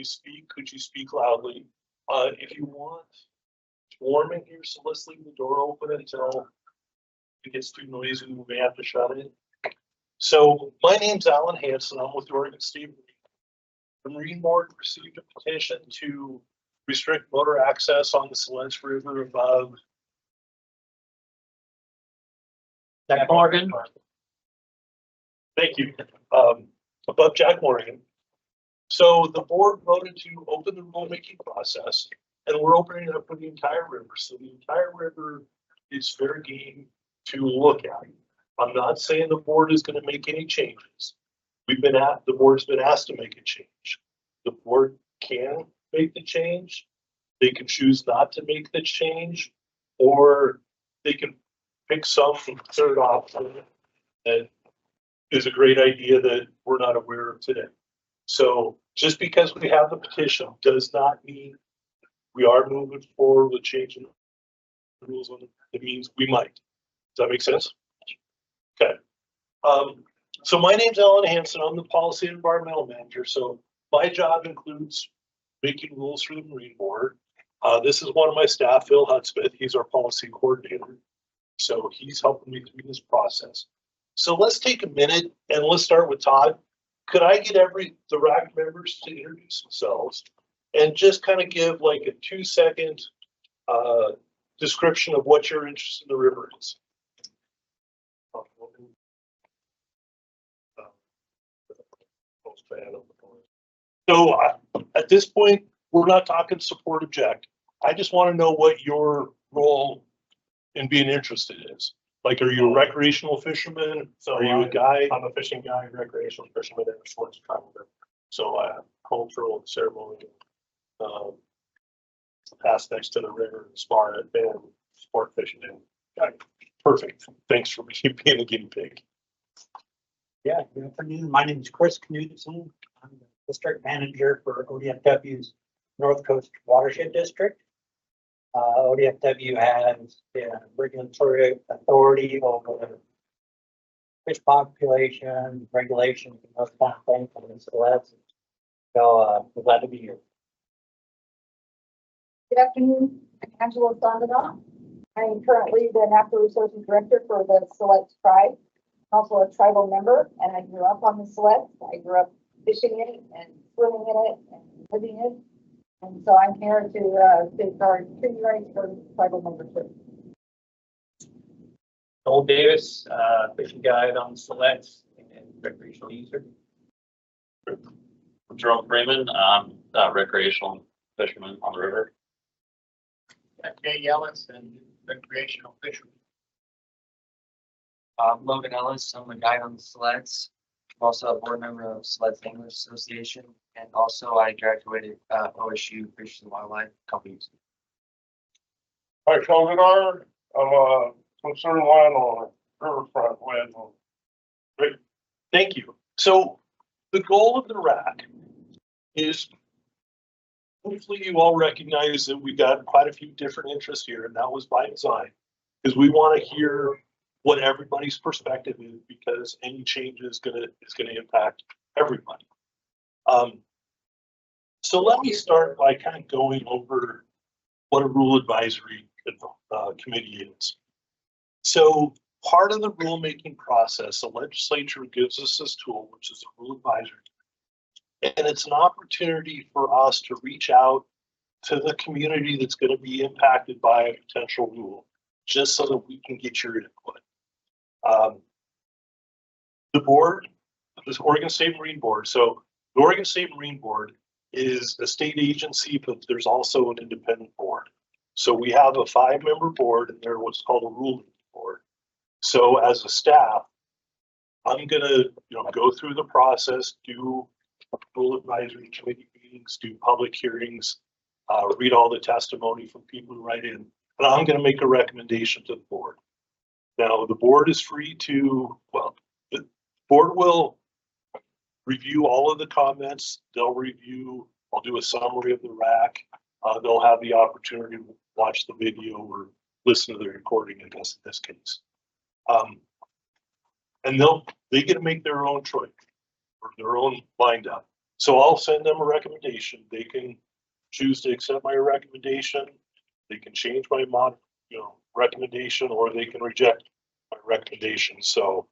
speak, could you speak loudly? If you want, it's warm in here, so let's leave the door open until it gets too noisy. We may have to shut it. So my name's Alan Hansen. I'm with the Oregon State Marine. The Marine Board received a petition to restrict motor access on the Siletz River above Jack Morgan. Thank you. Above Jack Morgan. So the board voted to open the rulemaking process, and we're opening it up for the entire river. So the entire river is fair game to look at. I'm not saying the board is going to make any changes. The board's been asked to make a change. The board can make the change. They can choose not to make the change, or they can pick some third option that is a great idea that we're not aware of today. So just because we have the petition does not mean we are moving forward with changing the rules on it. It means we might. Does that make sense? Okay. So my name's Alan Hansen. I'm the Policy and Environmental Manager. So my job includes making rules for the Marine Board. This is one of my staff, Phil Hudsmith. He's our policy coordinator. So he's helping me through this process. So let's take a minute and let's start with Todd. Could I get the RAC members to introduce themselves and just kind of give like a 2-second description of what your interest in the river is? So at this point, we're not talking support object. I just want to know what your role in being interested is. Like, are you a recreational fisherman? So are you a guide? I'm a fishing guide, recreational fisherman, and a sports travel. So cultural and ceremonial aspects to the river, spar and sport fishing. And perfect. Thanks for being a guinea pig. Yeah, good afternoon. My name is Chris Knudsen. I'm the district manager for ODFW's North Coast Watershed District. ODFW has the regulatory authority over fish population, regulations, and those kind of things. So we're glad to be here. Good afternoon. I'm Angela Sandoval. I'm currently the Natural Resources Director for the Siletz tribe. I'm also a tribal member, and I grew up on the Siletz. I grew up fishing in it and swimming in it and living in it. And so I'm here to safeguard treaty rights for tribal membership. Noel Davis, fishing guide on the Siletz and recreational user. I'm Jerome Freeman, recreational fisherman on the river. Jay Ellis and recreational fisherman. Logan Ellis, I'm a guide on the Siletz. I'm also a board member of Siletz Anglers Association, and also I graduated OSU Fish and Wildlife a couple years ago. Hi, Kelvin. I'm a concerned landowner, riverfront landowner. Great, thank you. So the goal of the RAC is, hopefully you all recognize that we've got quite a few different interests here, and that was by design, because we want to hear what everybody's perspective is, because any change is gonna impact everybody. So let me start by kind of going over what a rule advisory committee is. So part of the rulemaking process, the legislature gives us this tool, which is a rule advisory, and it's an opportunity for us to reach out to the community that's going to be impacted by a potential rule, just so that we can get your input. The board, this Oregon State Marine Board. So the Oregon State Marine Board is a state agency, but there's also an independent board. So we have a 5-member board, and they're what's called a ruling board. So as a staff, I'm gonna go through the process, do rule advisory committee meetings, do public hearings, read all the testimony from people who write in, and I'm gonna make a recommendation to the board. Now, the board is free to, the board will review all of the comments. I'll do a summary of the RAC. They'll have the opportunity to watch the video or listen to the recording, I guess, in this case. And they get to make their own choice or their own wind up. So I'll send them a recommendation. They can choose to accept my recommendation. They can change my recommendation, or they can reject my recommendation. So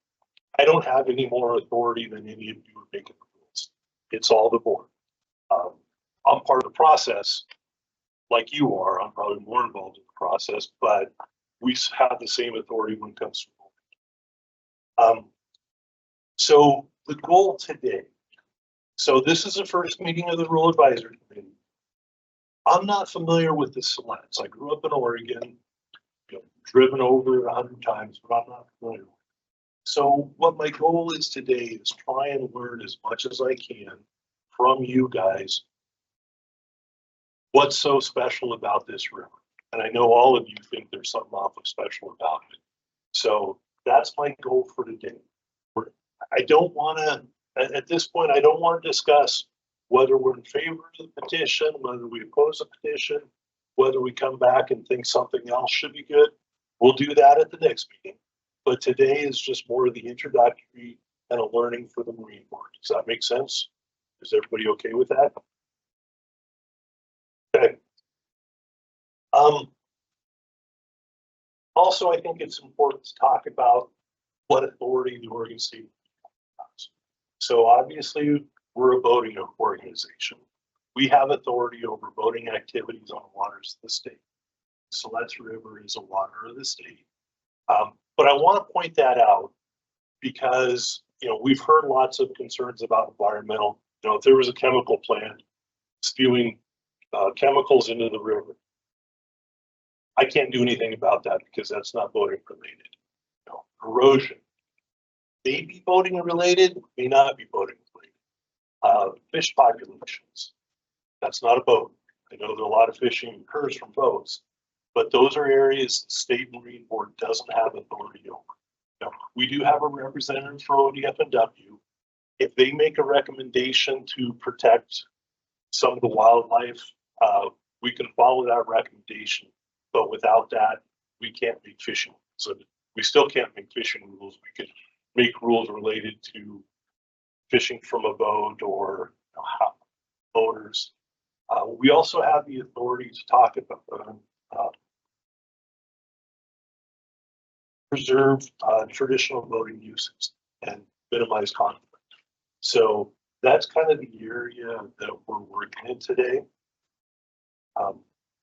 I don't have any more authority than any of you are making the rules. It's all the board. I'm part of the process, like you are. I'm probably more involved in the process, but we have the same authority when it comes to rulemaking. So the goal today. So this is the first meeting of the Rule Advisory Committee. I'm not familiar with the Siletz. I grew up in Oregon, driven over 100 times, but I'm not familiar. So what my goal is today is try and learn as much as I can from you guys. What's so special about this river? And I know all of you think there's something awfully special about it. So that's my goal for today. I don't want to, at this point, I don't want to discuss whether we're in favor of the petition, whether we oppose the petition, whether we come back and think something else should be good. We'll do that at the next meeting. But today is just more of the introductory and a learning for the Marine Board. Does that make sense? Is everybody okay with that? Okay. Also, I think it's important to talk about what authority the Oregon State has. So obviously, we're a boating organization. We have authority over boating activities on the waters of the state. The Siletz River is a water of the state. But I want to point that out because, we've heard lots of concerns about environmental. If there was a chemical plant spewing chemicals into the river, I can't do anything about that because that's not boating related. Erosion may be boating related, may not be boating related. Fish populations, that's not a boat. I know that a lot of fishing occurs from boats, but those are areas the State Marine Board doesn't have authority over. We do have a representative for ODF&W. If they make a recommendation to protect some of the wildlife, we can follow that recommendation. But without that, we can't make fishing. So we still can't make fishing rules. We could make rules related to fishing from a boat or boaters. We also have the authority to talk about preserve traditional boating uses and minimize conflict. So that's kind of the area that we're working in today.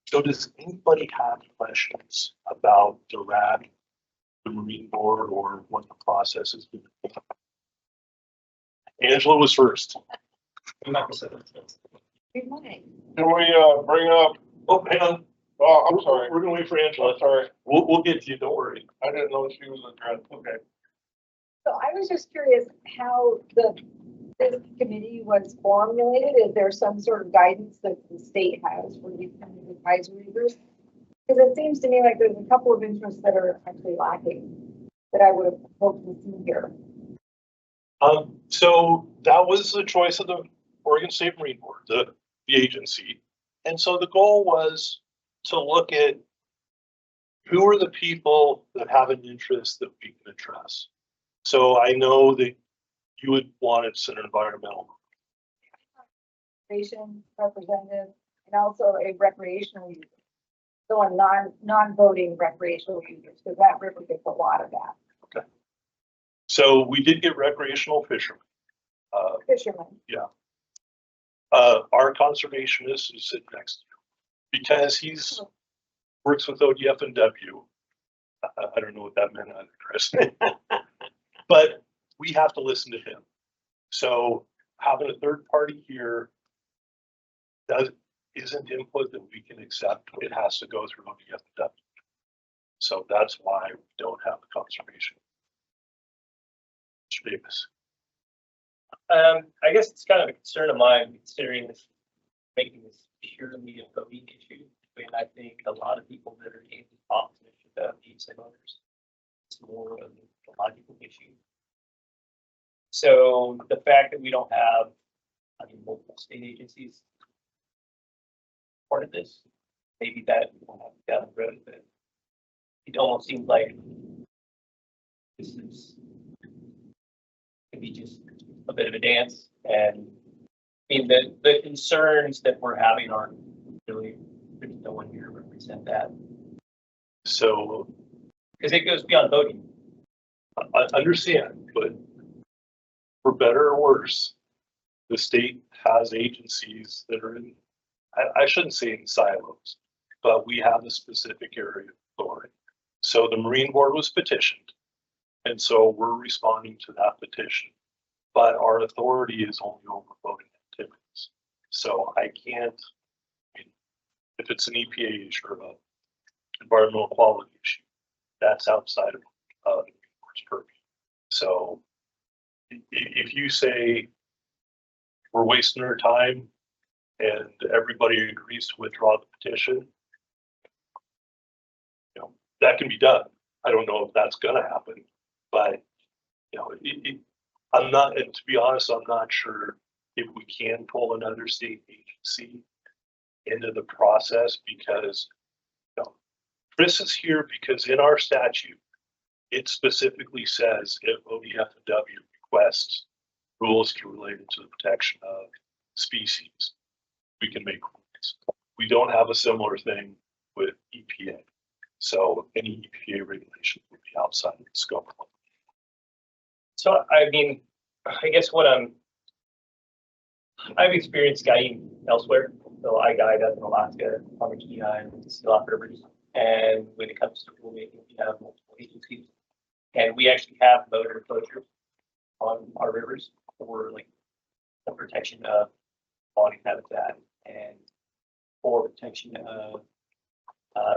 So does anybody have questions about the RAC, the Marine Board, or what the process is? Angela was first. Good morning. Can we, bring up, Oh, hang on. oh, I'm sorry. We're gonna wait for Angela. Sorry, We'll get to you. Don't worry. I didn't know she was addressed. Okay. So I was just curious how this committee was formulated. Is there some sort of guidance that the state has for these kind of advisory groups? Because it seems to me like there's a couple of interests that are actually lacking that I would have hoped to see here. So that was the choice of the Oregon State Marine Board, the agency. And so the goal was to look at who are the people that have an interest that we can address. So I know that you would want it's an environmental. Representative and also a recreational user. So a non-voting recreational users, because that river gets a lot of that. Okay. So we did get recreational fishermen. Fishermen. Yeah. Our conservationist is sitting next to you because he's works with ODF&W. I don't know what that meant either, Chris. But we have to listen to him. So having a third party here isn't input that we can accept. It has to go through ODF&W. So that's why we don't have a conservation. Davis. I guess it's kind of a concern of mine considering this, making this purely a voting issue. I mean, I think a lot of people that are in opposition to these voters, it's more of a logical issue. So the fact that we don't have, multiple state agencies part of this, maybe that will have down the road, but it almost seems like this is could be just a bit of a dance, and mean, the concerns that we're having aren't really, there's no one here to represent that. So Because it goes beyond voting. I understand, but for better or worse, the state has agencies that are in, I shouldn't say in silos, but we have a specific area of authority. So the Marine Board was petitioned, and so we're responding to that petition. But our authority is only over voting activities. So I can't, I mean, if it's an EPA issue or an environmental quality issue, that's outside of the board's purview. So if you say we're wasting our time and everybody agrees to withdraw the petition, you know, that can be done. I don't know if that's gonna happen, but you know, I'm not, and to be honest, I'm not sure if we can pull another state agency into the process because, you know, Chris is here because in our statute, it specifically says if ODFW requests rules related to the protection of species, we can make rules. We don't have a similar thing with EPA. So any EPA regulation would be outside of the scope. So, I mean, I guess I've experienced guiding elsewhere. So I guide up in Alaska on the Kenai and the Siletz rivers. And when it comes to rulemaking, we have multiple agencies. And we actually have motor closures on our rivers for like the protection of quality habitat and for protection of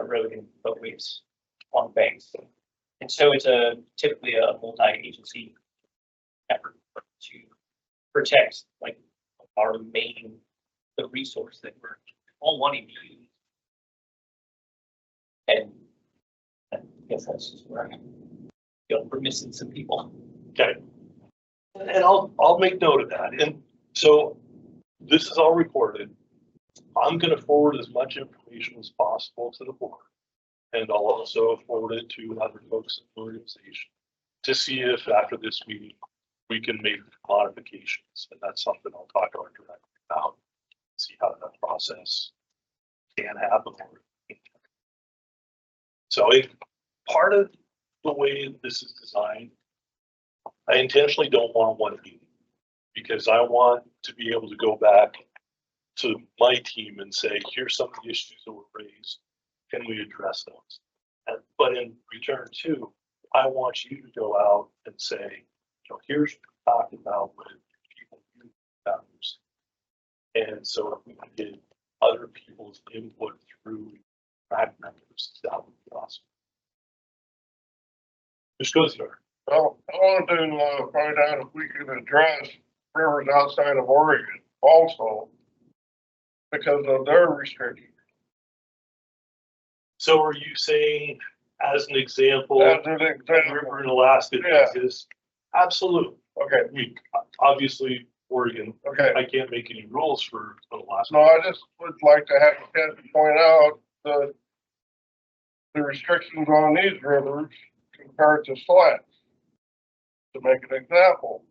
road and boatways on banks. And so it's typically a multi-agency effort to protect like our main, the resource that we're all wanting to use. And I guess that's just where we're missing some people. Okay. And I'll make note of that. And so this is all recorded. I'm going to forward as much information as possible to the board. And I'll also forward it to other folks in the organization to see if after this meeting, we can make modifications. And that's something I'll talk to our director about, see how that process can happen. So part of the way this is designed, I intentionally don't want one meeting because I want to be able to go back to my team and say, here's some of the issues that were raised. Can we address those? But in return too, I want you to go out and say, you know, here's what we're talking about with people use values. And so if we can get other people's input through track mechanisms, that would be awesome. Just goes there. Well, I want to find out if we can address rivers outside of Oregon also because of their restrictions. So are you saying, as an example, As an a example, river in Alaska Yeah. exists? Absolutely. okay, I mean, obviously, Oregon, okay. I can't make any rules for Alaska. No, I just would like to have a chance to point out the restrictions on these rivers compared to Siletz. To make an example,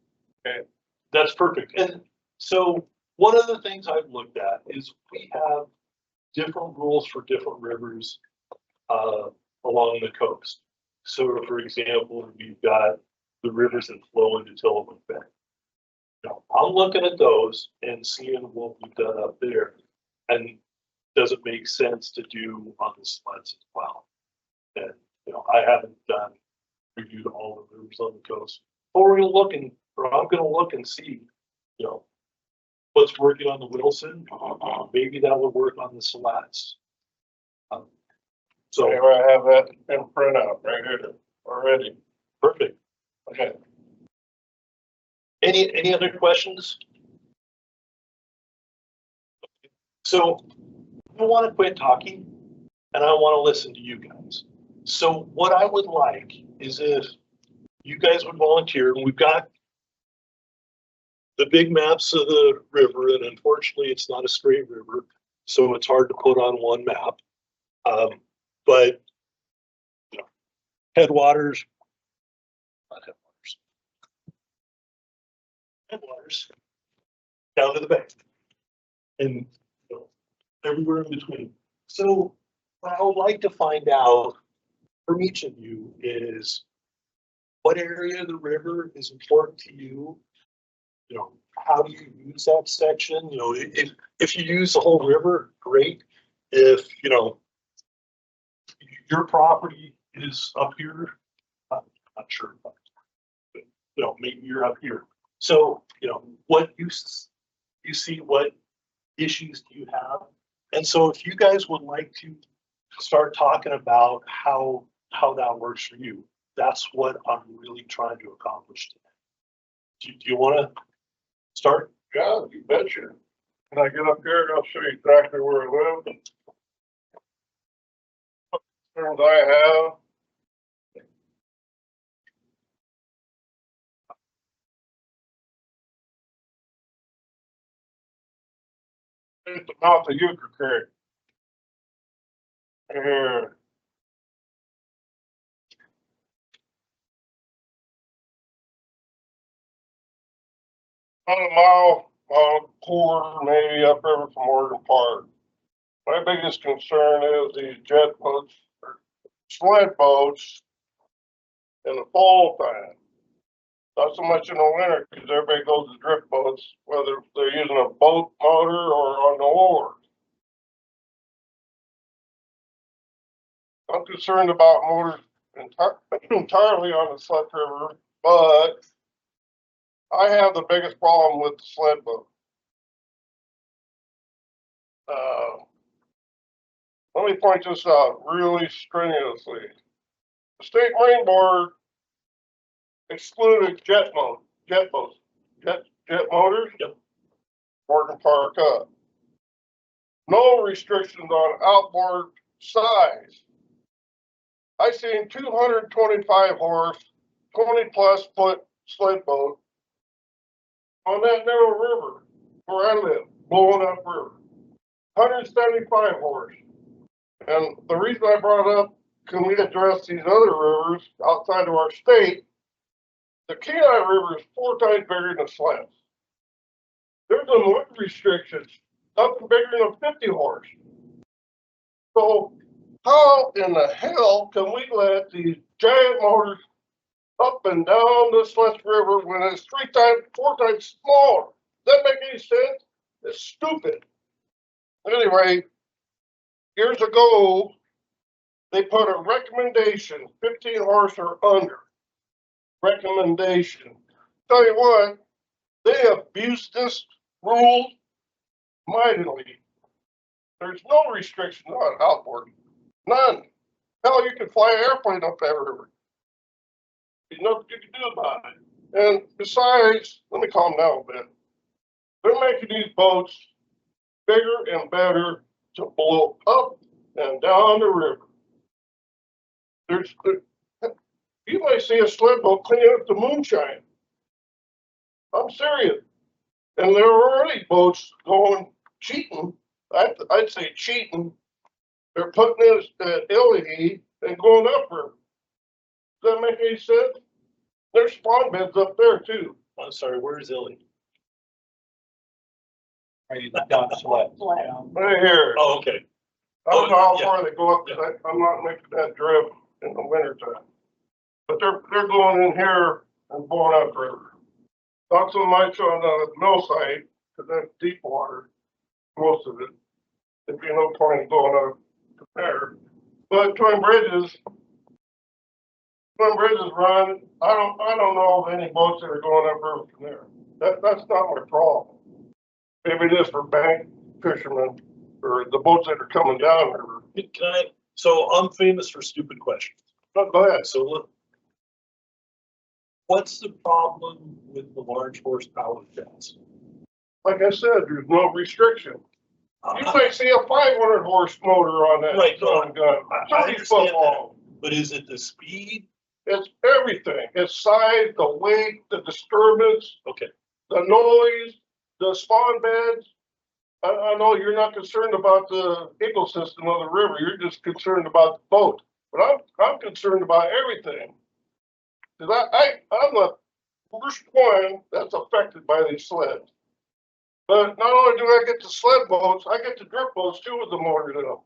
That's perfect. And so one of the things I've looked at is we have different rules for different rivers along the coast. So for example, we've got the rivers that flow into Tillamook Bay. Now, I'm looking at those and seeing what we've done up there. And does it make sense to do on the Siletz as well? And, you know, I haven't reviewed all the rivers on the coast. But we're I'm gonna look and see, you know, what's working on the Wilson. Maybe that would work on the Siletz. So anyway, I have that in printout right here already. perfect. Okay. Any other questions? So I want to quit talking and I want to listen to you guys. So what I would like is if you guys would volunteer, and we've got the big maps of the river, and unfortunately it's not a straight river, so it's hard to put on one map. But you know, headwaters, not headwaters, headwaters down to the bay. and you know, everywhere in between. So what I would like to find out from each of you is what area of the river is important to you? You know, how do you use that section? You know, if you use the whole river, great. If, you know, your property is up here, I'm not sure, but, you know, maybe you're up here. So, you know, what you see, what issues do you have? And so if you guys would like to start talking about how that works for you, that's what I'm really trying to accomplish today. Do you want to start? Yeah, you betcha. When I get up here, I'll show you exactly where I live. Concerns I have. It's the mouth of Euchre Creek. Here. About a quarter, maybe up river from Morgan Park. My biggest concern is these jet boats, or sled boats in the fall time. Not so much in the winter, because everybody goes to drift boats, whether they're using a boat motor or on the oar. I'm concerned about motors entirely on the Siletz River, but I have the biggest problem with the sled boat. Let me point this out really strenuously. The State Marine Board excluded jet boats, jet motors, Morgan Park up. No restrictions on outboard size. I seen 225 horse, 20 plus foot sled boat on that narrow river where I live, blowing up river. 175 horse. And the reason I brought up, can we address these other rivers outside of our state? The Kenai River is 4 times bigger than Siletz. There's a wind restrictions, nothing bigger than 50 horse. So how in the hell can we let these giant motors up and down the Siletz River when it's 4 times smaller? Does that make any sense? It's stupid. Anyway, years ago, they put a recommendation, 15 horse or under. Recommendation. Tell you what, they abused this rule mightily. There's no restriction on outboard. None. Hell, you can fly an airplane up that river. There's nothing you can do about it. And besides, let me calm down a bit. They're making these boats bigger and better to blow up and down the river. You might see a sled boat cleaning up the moonshine. I'm serious. And there are already boats going cheating. I'd say cheating. They're putting this at Illy and going upriver. Does that make any sense? There's spawn beds up there too. I'm sorry, where is Illy? Are you down Siletz? Right here. Oh, okay. I don't know how yeah. far they go up, because I'm not making that trip in the winter time. But they're going in here and blowing up river. Not so much on the mill site, because that's deep water, most of it. There'd be no point in going up there. But Twin Bridges run. I don't know of any boats that are going up river from there. That's not my problem. Maybe it is for bank fishermen or the boats that are coming down river. So I'm famous for stupid questions. But go ahead. So look, what's the problem with the large horsepower jets? Like I said, there's no restriction. You might see a 500 horse motor on that. Right, no, gun. I 30 understand foot that. long. But is it the speed? It's everything. It's size, the weight, the disturbance, Okay, the noise, the spawn beds. I know you're not concerned about the ecosystem of the river. You're just concerned about the boat. But I'm concerned about everything. Because I'm the first one that's affected by these sleds. But not only do I get the sled boats, I get the drift boats too with the motors in them.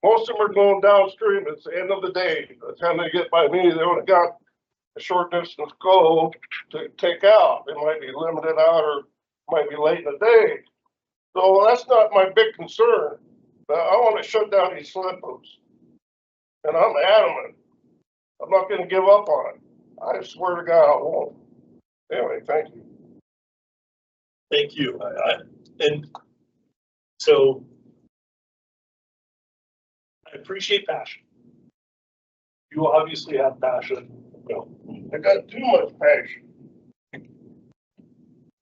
Most of them are going downstream. It's the end of the day. By the time they get by me, they only got a short distance go to take out. They might be limited out or might be late in the day. So that's not my big concern. But I want to shut down these sled boats. And I'm adamant. I'm not gonna give up on it. I swear to God, I won't. Anyway, thank you. Thank you. And so I appreciate passion. You obviously have passion. You know, I got too much passion.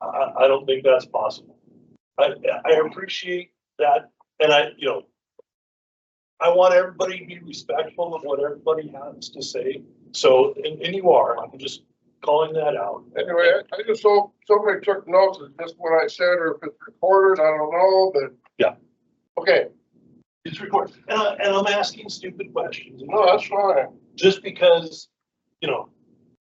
I don't think that's possible. I appreciate that, and I want everybody to be respectful of what everybody has to say. So, and you are. I'm just calling that out. Anyway, I just hope somebody took notes of just what I said, or if it's recorded, I don't know, but. Yeah. Okay, It's recorded, and I'm asking stupid questions. no, that's fine. Just because,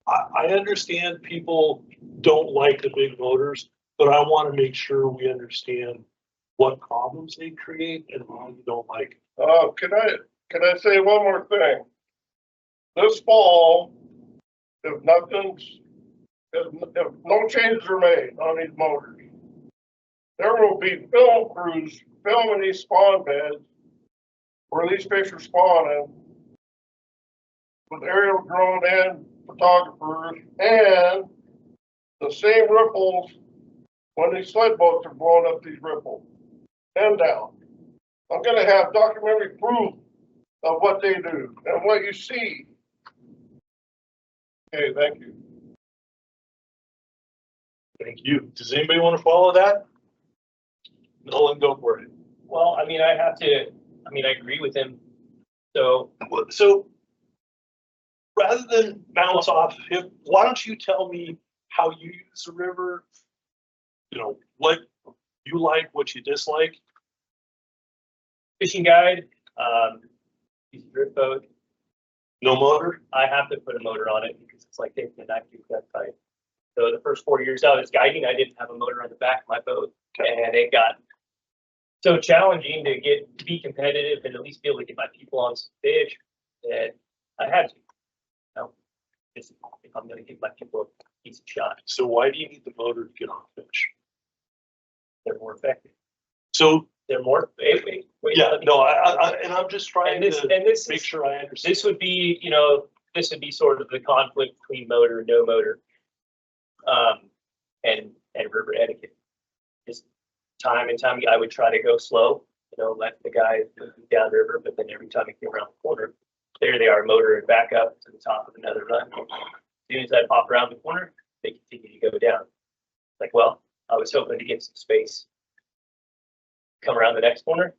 I understand people don't like the big motors, but I want to make sure we understand what problems they create and why you don't like it. Can I say one more thing? This fall, if no changes are made on these motors, there will be film crews filming these spawn beds where these fish are spawning with aerial drone and photographers, and the same ripples when these sled boats are blowing up these ripples and down. I'm gonna have documentary proof of what they do and what you see. Okay, thank you. Thank you. Does anybody want to follow that? Nolan, go for it. Well, I mean, I agree with him. So, So rather than bounce off him, why don't you tell me how you use the river? What you like, what you dislike. fishing guide, use a drift boat. No motor? I have to put a motor on it because it's like taking a knife through that pipe. So the first 4 years I was guiding, I didn't have a motor on the back of my boat, and it got so challenging to be competitive and at least be able to get my people on some fish that I had to. Just if I'm going to give my people a decent shot, So why do you need the motor to get on fish? they're more effective. So, They're more. Wait, yeah, let me- no, and I'm just trying to this make is, sure I understand. this would be, this would be sort of the conflict between motor and no motor. And river etiquette. Just time and time, I would try to go slow, let the guy move downriver, but then every time he came around the corner, there they are, motor and back up to the top of another run. As soon as I pop around the corner, they continue to go down. Like, well, I was hoping to get some space. Come around the next corner,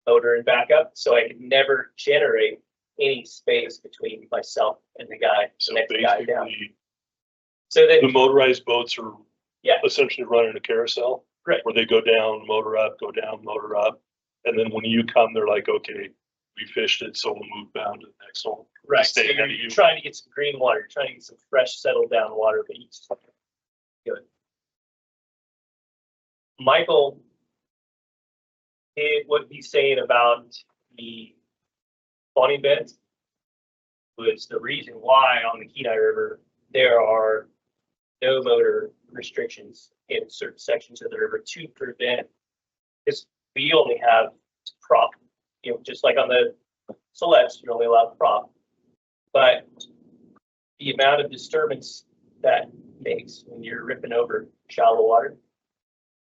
motor and back up, so I could never generate any space between myself and the guy, So the next guy down. basically, So that, the motorized boats are yeah, essentially running a carousel. Right. Where they go down, motor up, go down, motor up. And then when you come, they're like, okay, we fished it, so we'll move down to the next one. right. So Stay ahead of you're you. trying to get some green water, you're trying to get some fresh, settled down water, but you just good. Michael, what he's saying about the spawning beds was the reason why on the Kenai River there are no motor restrictions in certain sections of the river to prevent, because we only have prop, just like on the Siletz, you're only allowed prop. But the amount of disturbance that makes when you're ripping over shallow water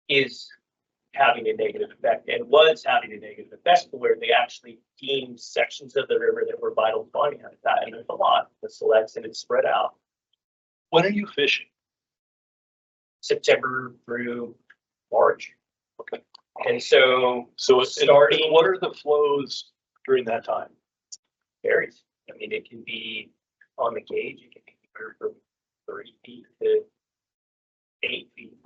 is having a negative effect, and was having a negative effect where they actually deemed sections of the river that were vital spawning habitat, and there's a lot, the Siletz, and it's spread out. When are you fishing? September through March. Okay. And so So it's Starting- what are the flows during that time? varies. I mean, it can be on the gauge, it can be anywhere from 30 feet to 8 feet.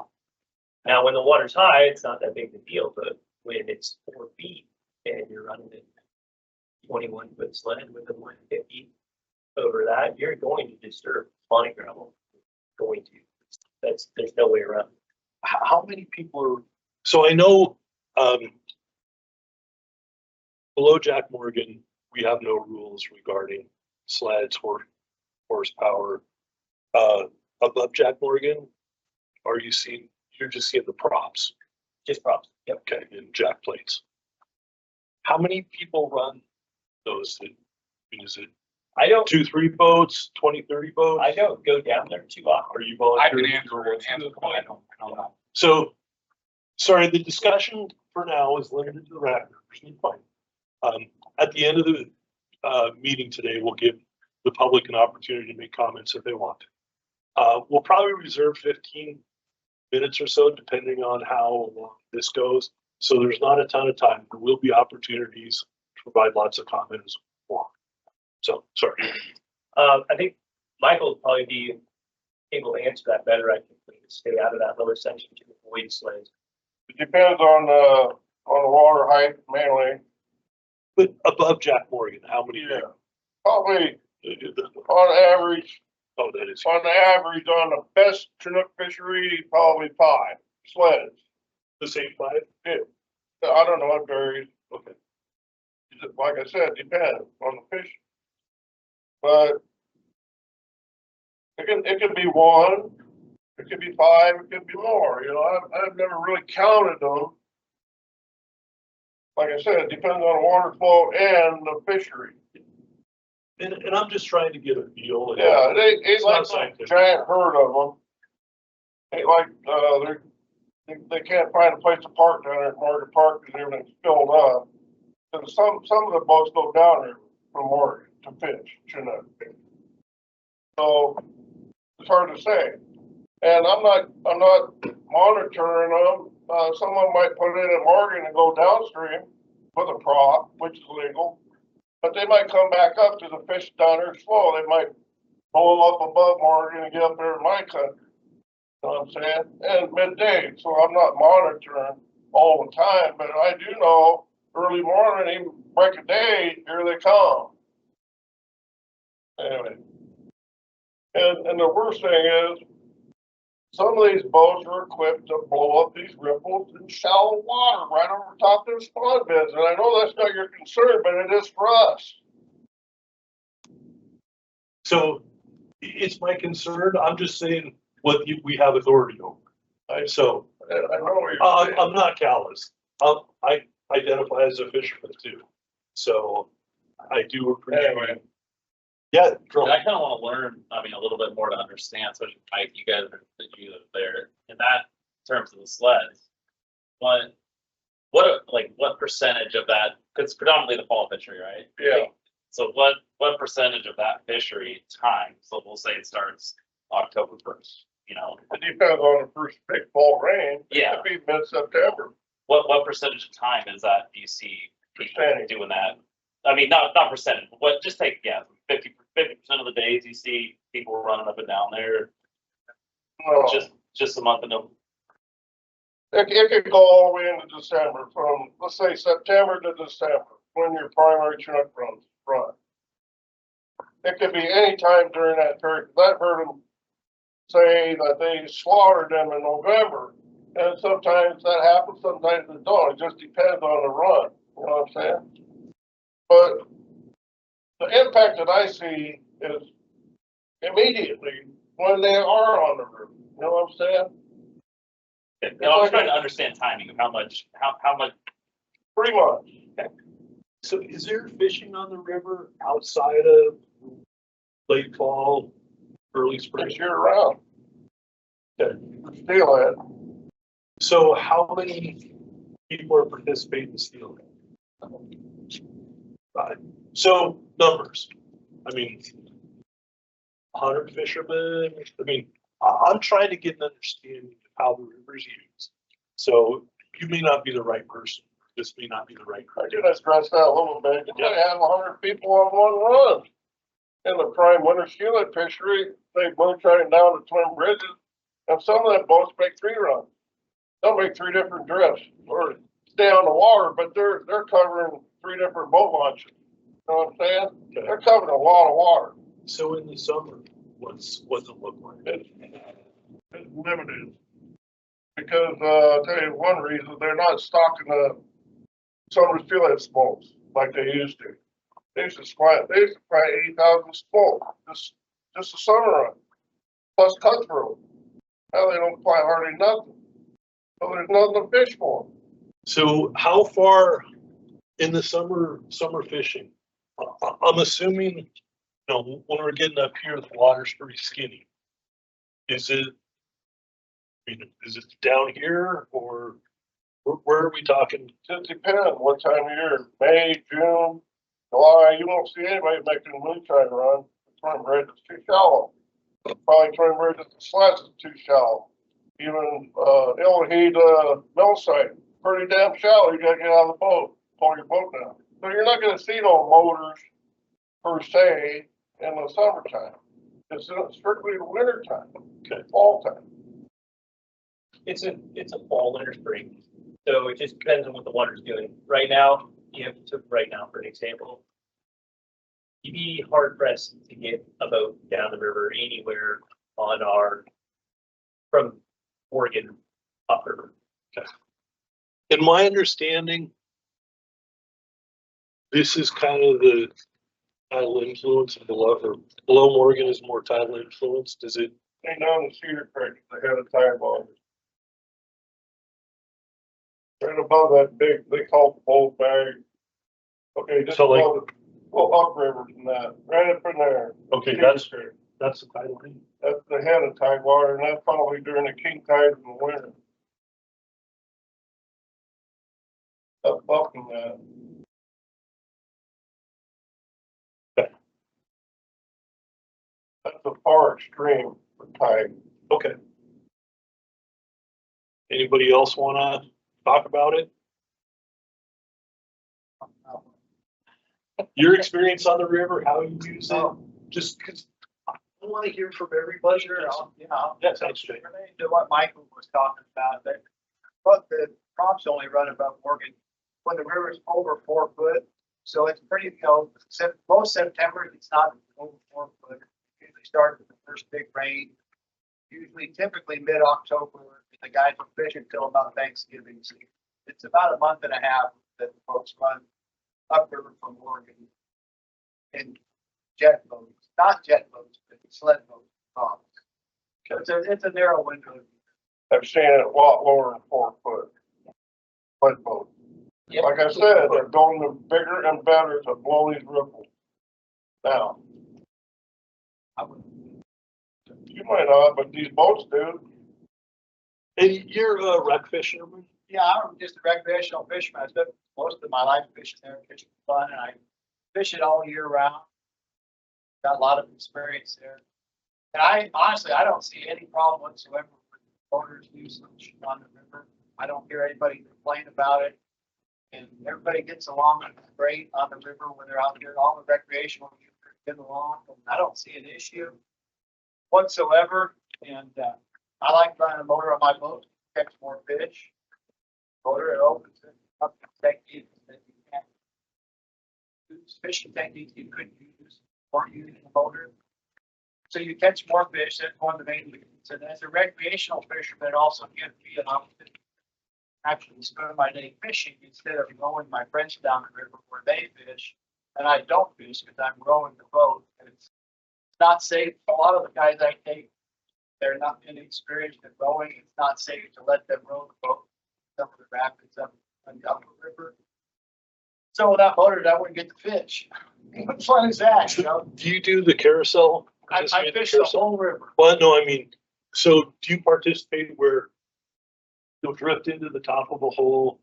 Now, when the water's high, it's not that big of a deal, but when it's 4 feet and you're running a 21-foot sled with a 150 over that, you're going to disturb spawning gravel. Going to. there's no way around. How many people are, so I know, below Jack Morgan, we have no rules regarding sleds or horsepower. Above Jack Morgan, you're just seeing the props, Just props. Yep. okay, and jack plates. How many people run those? Is it I don't 2-3 boats, 20-30 boats? I don't go down there too often. Are you I can volunteering? answer the point. I don't know. So, sorry, the discussion for now is limited to the record. Fine. At the end of the meeting today, we'll give the public an opportunity to make comments if they want. We'll probably reserve 15 minutes or so, depending on how long this goes. So there's not a ton of time. There will be opportunities to provide lots of comments. So, sorry. I think Michael will probably be able to answer that better. I think we can stay out of that lower section to avoid sleds. It depends on the water height mainly. But above Jack Morgan, how many? Yeah. Probably Oh, on average, that is. on the best Chinook fishery, probably 5 sleds. The same 5? I don't know, it varies. Okay. Like I said, depends on the fish. But it could be 1, it could be 5, it could be more, you know, I've never really counted them. Like I said, it depends on water flow and the fishery. And I'm just trying to get a feel. Yeah, it ain't It's like not a scientific. giant herd of them. Ain't like, they can't find a place to park down there at Morgan Park because everything's filled up. And some of the boats go down there from Morgan to fish, Chinook. So it's hard to say. And I'm not monitoring them. Someone might put in at Morgan and go downstream with a prop, which is legal. But they might come back up to the fish down there slow. They might blow up above Morgan and get up there in my country. You know what I'm saying? And midday, so I'm not monitoring all the time, but I do know early morning, even break of day, here they come. Anyway. And the worst thing is, some of these boats are equipped to blow up these ripples in shallow water right over top of their spawn beds. And I know that's not your concern, but it is for us. So it's my concern. I'm just saying what we have authority over. So I know what you're saying. I'm not callous. I identify as a fisherman too. So I do appreciate. Anyway. Yeah, And Drew. I kind of want to learn, a little bit more to understand, especially Mike, you guys are there in that terms of the sleds. What percentage of that? Because it's predominantly the fall fishery, right? Yeah. So what percentage of that fishery time? So we'll say it starts October 1st. It depends on the first big fall rain. Yeah. It could be mid-September. What percentage of time is that? Do you see people Percentage. doing that? I mean, not percentage, but what? Just take 50% of the days you see people running up and down there. No. Just a month of no. It could go all the way into December, from, let's say, September to December, when your primary Chinook runs run. It could be any time during that period. I've heard them say that they slaughtered them in November, and sometimes that happens, sometimes it don't. It just depends on the run, you know what I'm saying? But the impact that I see is immediately when they are on the river, you know what I'm saying? No, I'm trying to understand timing of how much. 3 months. So is there fishing on the river outside of late fall, early spring? It's year round. Steelhead. So how many people are participating in steelhead? So numbers, I mean, 100 fishermen. I mean, I'm trying to get an understanding of how the river's used. So you may not be the right person. This may not be the right I criteria. did address that a little bit. You gotta have 100 people on one run. In the prime winter steelhead fishery, they boat right down to Twin Bridges, and some of them boats make 3 runs. They'll make 3 different drifts or stay on the water, but they're covering 3 different boat launches. You know what I'm saying? Okay. They're covering a lot of water. So in the summer, what's it look like? It's limited. Because, I'll tell you one reason, they're not stocking the summer Siletz smokes like they used to. They used to plant 80,000 smoke, just a summer run, plus cutthroat. Now they don't plant hardly nothing. So there's nothing to fish for. So how far in the summer fishing? I'm assuming, you know, when we're getting up here, the water's pretty skinny. Is it, I mean, is it down here or where are we talking? Just depends what time of year, May, June, July, you won't see anybody making a moonshine run. The Twin Bridge is too shallow. Probably Twin Bridge at the Siletz is too shallow. Even, Illinois, mill site, pretty damn shallow. You gotta get out of the boat, pull your boat down. So you're not gonna see no motors per se in the summertime. It's strictly the winter time, Okay. fall time. It's a fall, winter, spring. So it just depends on what the water's doing. Right now, you have to, right now, for an example, you'd be hard pressed to get a boat down the river anywhere on from Oregon upriver. In my understanding, this is kind of the tidal influence of below Morgan is more tidal influence. Does it? Ain't down the Cedar Creek, they had a tire ball. Right above that big, they call it the bolt bag. Okay, just So, like- above the, well, upriver from that, right up in there. Okay, Cedar that's Creek. the tidal thing. That's the head of tidewater, and that's probably during the king tide in the winter. Up in that. That's the far extreme for tide. Okay. Anybody else wanna talk about it? Your experience on the river, how you use it, just because I want to hear from everybody. Sure, yeah. That sounds straight. Related to what Michael was talking about, that, but the props only run above Morgan when the river's over 4 foot. So it's pretty, you know, most September, it's not over 4 foot. It usually starts with the first big rain. Usually typically mid-October, the guys will fish until about Thanksgiving. So it's about a month and a half that the folks run upriver from Oregon in jet boats, not jet boats, but sled boats. So it's a narrow window. I've seen it a lot lower than 4 foot. Sled boat. Yep. Like I said, they're going to bigger and better to blow these ripples. Now, you might not, but these boats do. And you're a wreck fisherman? Yeah, I'm just a recreational fisherman. I spent most of my life fishing there, fishing for fun, and I fish it all year round. Got a lot of experience there. And I honestly, I don't see any problem whatsoever with boaters usage on the river. I don't hear anybody complain about it. And everybody gets along great on the river when they're out there. All the recreational users get along. And I don't see an issue whatsoever. And I like running a motor on my boat to catch more fish. Motor, it opens it up to techniques that you can't use, fishing techniques you couldn't use or using a motor. So you catch more fish. That's one of the main reasons. And as a recreational fisherman, it also gives me an opportunity to actually spend my day fishing instead of rowing my friends down the river where they fish. And I don't fish because I'm rowing the boat. And it's not safe. A lot of the guys I take, they're not inexperienced in rowing. It's not safe to let them row the boat. Some of the rapids up and down the river. So without motors, I wouldn't get to fish. What fun is that, you know? Do you do the carousel? I Participate in fish the carousel? whole river. Well, no, I mean, so do you participate where you'll drift into the top of a hole,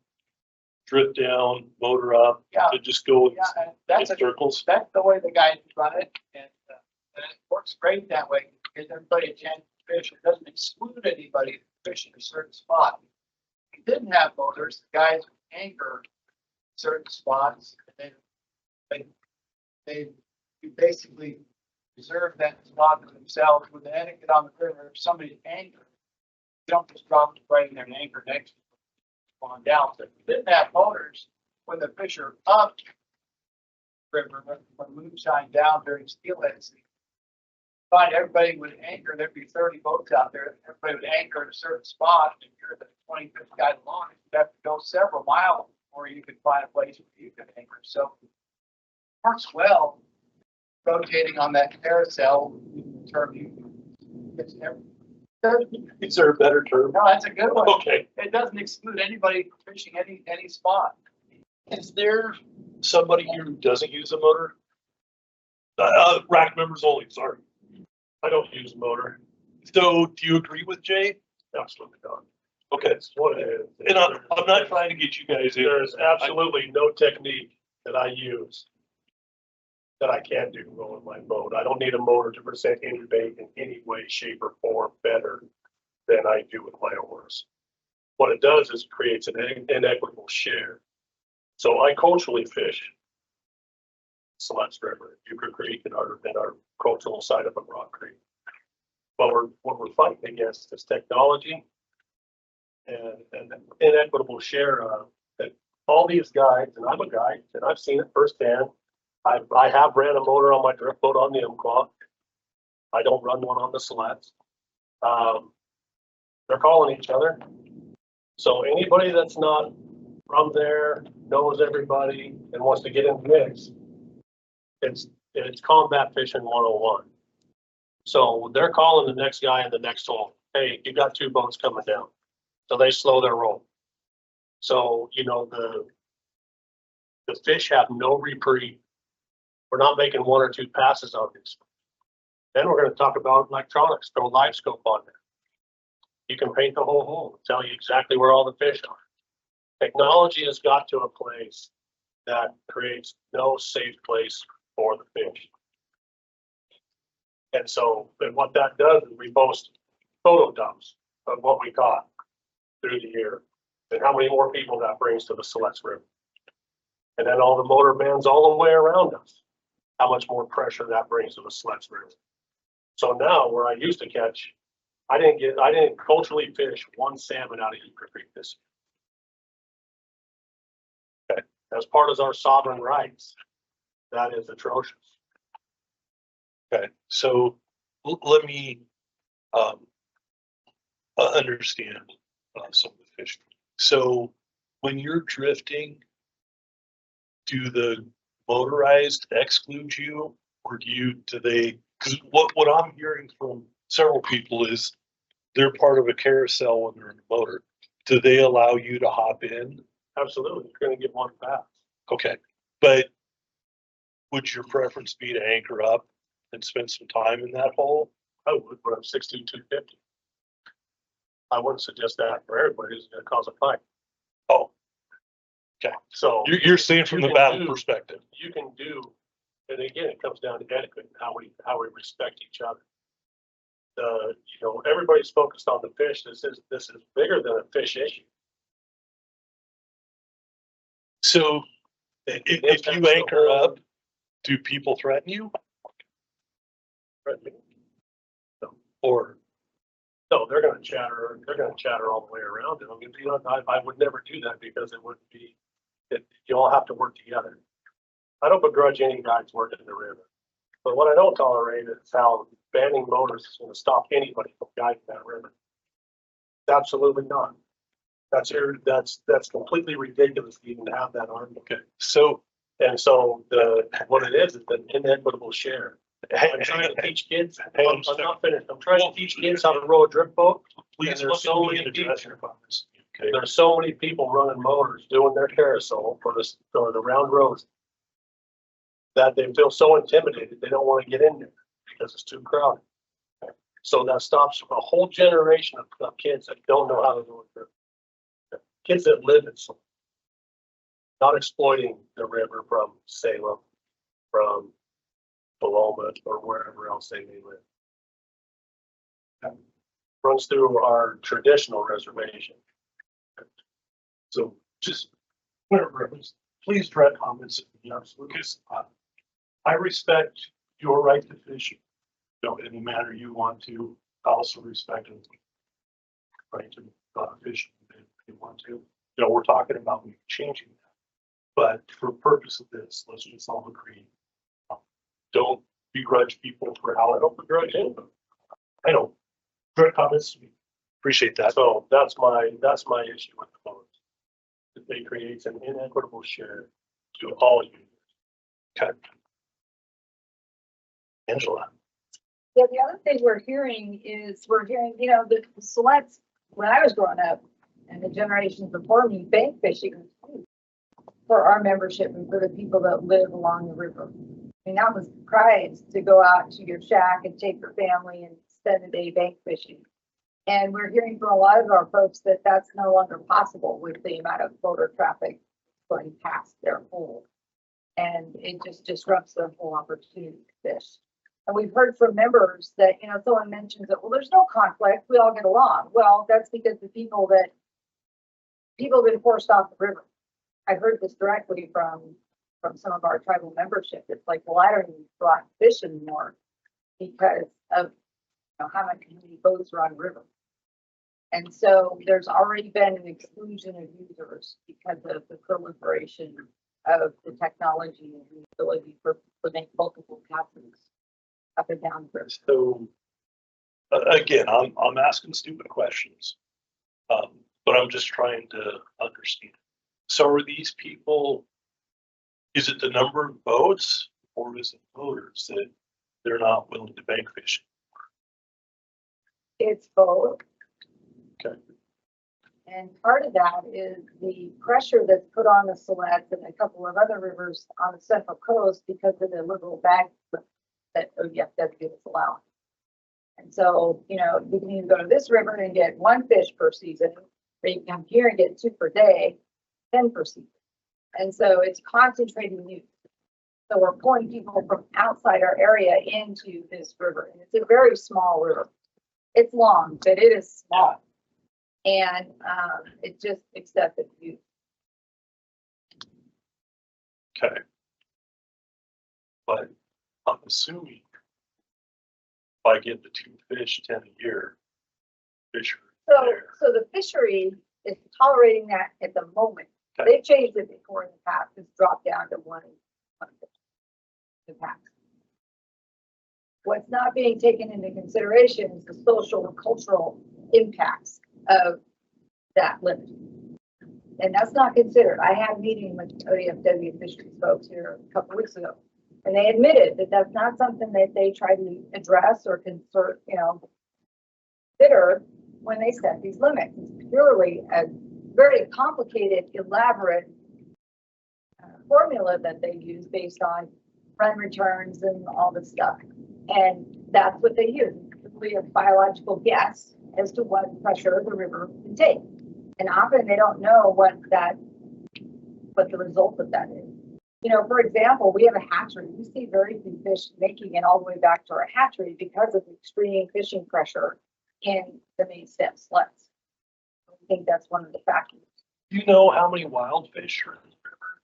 drift down, motor up, Yeah. to just go Yeah, and in that's circles? that's the way the guys run it, and it works great that way. Gives everybody a chance to fish. It doesn't exclude anybody from fishing a certain spot. If you didn't have motors, the guys would anchor certain spots, and they basically reserve that spot for themselves. When they get on the river, if somebody's anchored, they don't just drop the right in there and anchor next to them on down. So if you didn't have motors, when the fish are up river, when moonshine down during Siletz, find everybody would anchor, there'd be 30 boats out there, everybody would anchor at a certain spot, and you're the 25th guy along, you'd have to go several miles before you could find a place where you could anchor, so. Works well, rotating on that carousel, term you. It's never. Is there a better term? No, that's a good one. Okay. It doesn't exclude anybody from fishing any spot. Is there somebody here who doesn't use a motor? Rack members only, sorry. I don't use a motor. So do you agree with Jay? Absolutely not. Okay, and I'm not trying to get you guys in. There's absolutely no technique that I use that I can't do on my boat. I don't need a motor to present any bait in any way, shape, or form better than I do with my oars. What it does is creates an inequitable share. So I culturally fish Siletz River, Euchre Creek, and our cultural side of Rock Creek. But what we're fighting against is technology and inequitable share of that. All these guides, and I'm a guide, and I've seen it firsthand. I have ran a motor on my drift boat on the Umpqua. I don't run one on the Siletz. They're calling each other. So anybody that's not from there, knows everybody, and wants to get in the mix, it's combat fishing 101. So they're calling the next guy in the next hole. Hey, you got 2 boats coming down. So they slow their roll. So, you know, the fish have no reprieve. We're not making 1 or 2 passes on these. Then we're going to talk about electronics, throw live scope on there. You can paint the whole hole, tell you exactly where all the fish are. Technology has got to a place that creates no safe place for the fish. And so, and what that does is we post photo dumps of what we caught through the year and how many more people that brings to the Siletz River. And then all the motor bands all the way around us, how much more pressure that brings to the Siletz River. So now where I used to catch, I didn't culturally fish 1 salmon out of Euchre Creek this year. Okay, as part of our sovereign rights, that is atrocious. Okay, so let me understand some of the fishing. So when you're drifting, do the motorized exclude you, or do they? Because what I'm hearing from several people is they're part of a carousel when they're in a motor. Do they allow you to hop in? Absolutely, you're going to get 1 pass. Okay, but would your preference be to anchor up and spend some time in that hole? I would, but I'm 6'2", 250. I wouldn't suggest that for everybody. It's going to cause a fight. Oh, okay. So You're saying from the can battle do- perspective. You can do, and again, it comes down to etiquette and how we respect each other. You know, everybody's focused on the fish. This is bigger than a fish issue. So if you anchor up, do people threaten you? Or No, they're going to chatter. They're going to chatter all the way around it. I mean, you know, I would never do that because it would be. You all have to work together. I don't begrudge any guys working in the river, but what I don't tolerate is how banning motors is going to stop anybody from guiding that river. Absolutely not. That's completely ridiculous to even have that argument. okay, so And so what it is an inequitable share. I'm trying to teach kids. I'm not finished. I'm trying to teach kids how to row a drift boat. please There's look so at me many and address people. your comments. Okay, There's so many people running motors, doing their carousel for the round roads, that they feel so intimidated, they don't want to get in there because it's too crowded. So that stops a whole generation of kids that don't know how to do it. Kids that live in Salem, not exploiting the river from Salem, from Paloma, or wherever else they may live. Runs through our traditional reservation. so just whatever, please direct comments, because I respect your right to fish, you know, in the manner you want to. I also respect it, right to fish if you want to. You know, we're talking about changing that, but for purpose of this, let's just all agree. Don't begrudge people for how I don't begrudge anyone. I don't. Direct comments. Appreciate that. So that's my issue with the vote. That they create an inequitable share to all users. Okay. Angela. Yeah, the other thing we're hearing, you know, the Siletz, when I was growing up, and the generations before me, bank fishing was huge for our membership and for the people that live along the river. I mean, that was pride to go out to your shack and take your family and spend a day bank fishing. And we're hearing from a lot of our folks that that's no longer possible with the amount of boater traffic going past their hole. And it just disrupts their whole opportunity to fish. And we've heard from members that, you know, someone mentions that, well, there's no conflict, we all get along. Well, that's because the people have been forced off the river. I heard this directly from some of our tribal membership. It's like, well, I don't even go out and fish anymore because of, you know, how many boats are on the river. And so there's already been an exclusion of users because of the proliferation of the technology and the ability to make multiple passes up and down the river. So again, I'm asking stupid questions, but I'm just trying to understand. So are these people, is it the number of boats or is it boaters that they're not willing to bank fish? It's both. Okay. And part of that is the pressure that's put on the Siletz and a couple of other rivers on the Central Coast because of the liberal bag that ODFW is allowing. And so, you know, you can either go to this river and get one fish per season, or you can come here and get 2 per day, 10 per season. And so it's concentrating use. So we're pulling people from outside our area into this river. And it's a very small river. It's long, but it is small. And it's just excessive use. Okay. But I'm assuming if I get the 2 fish, 10 a year, fish are there. So the fishery is tolerating that at the moment. Okay. They've changed it before in the past. It's dropped down to one fish in the past. What's not being taken into consideration is the social and cultural impacts of that limit. And that's not considered. I had a meeting with ODFW fisheries folks here a couple of weeks ago, and they admitted that that's not something that they try to address or consider when they set these limits. It's purely a very complicated, elaborate formula that they use based on run returns and all this stuff. And that's what they use. It's simply a biological guess as to what pressure the river can take. And often they don't know what the result of that is. You know, for example, we have a hatchery. We see very few fish making it all the way back to our hatchery because of the extreme fishing pressure in the main stem sleds. I think that's one of the factors. Do you know how many wild fish are in the river?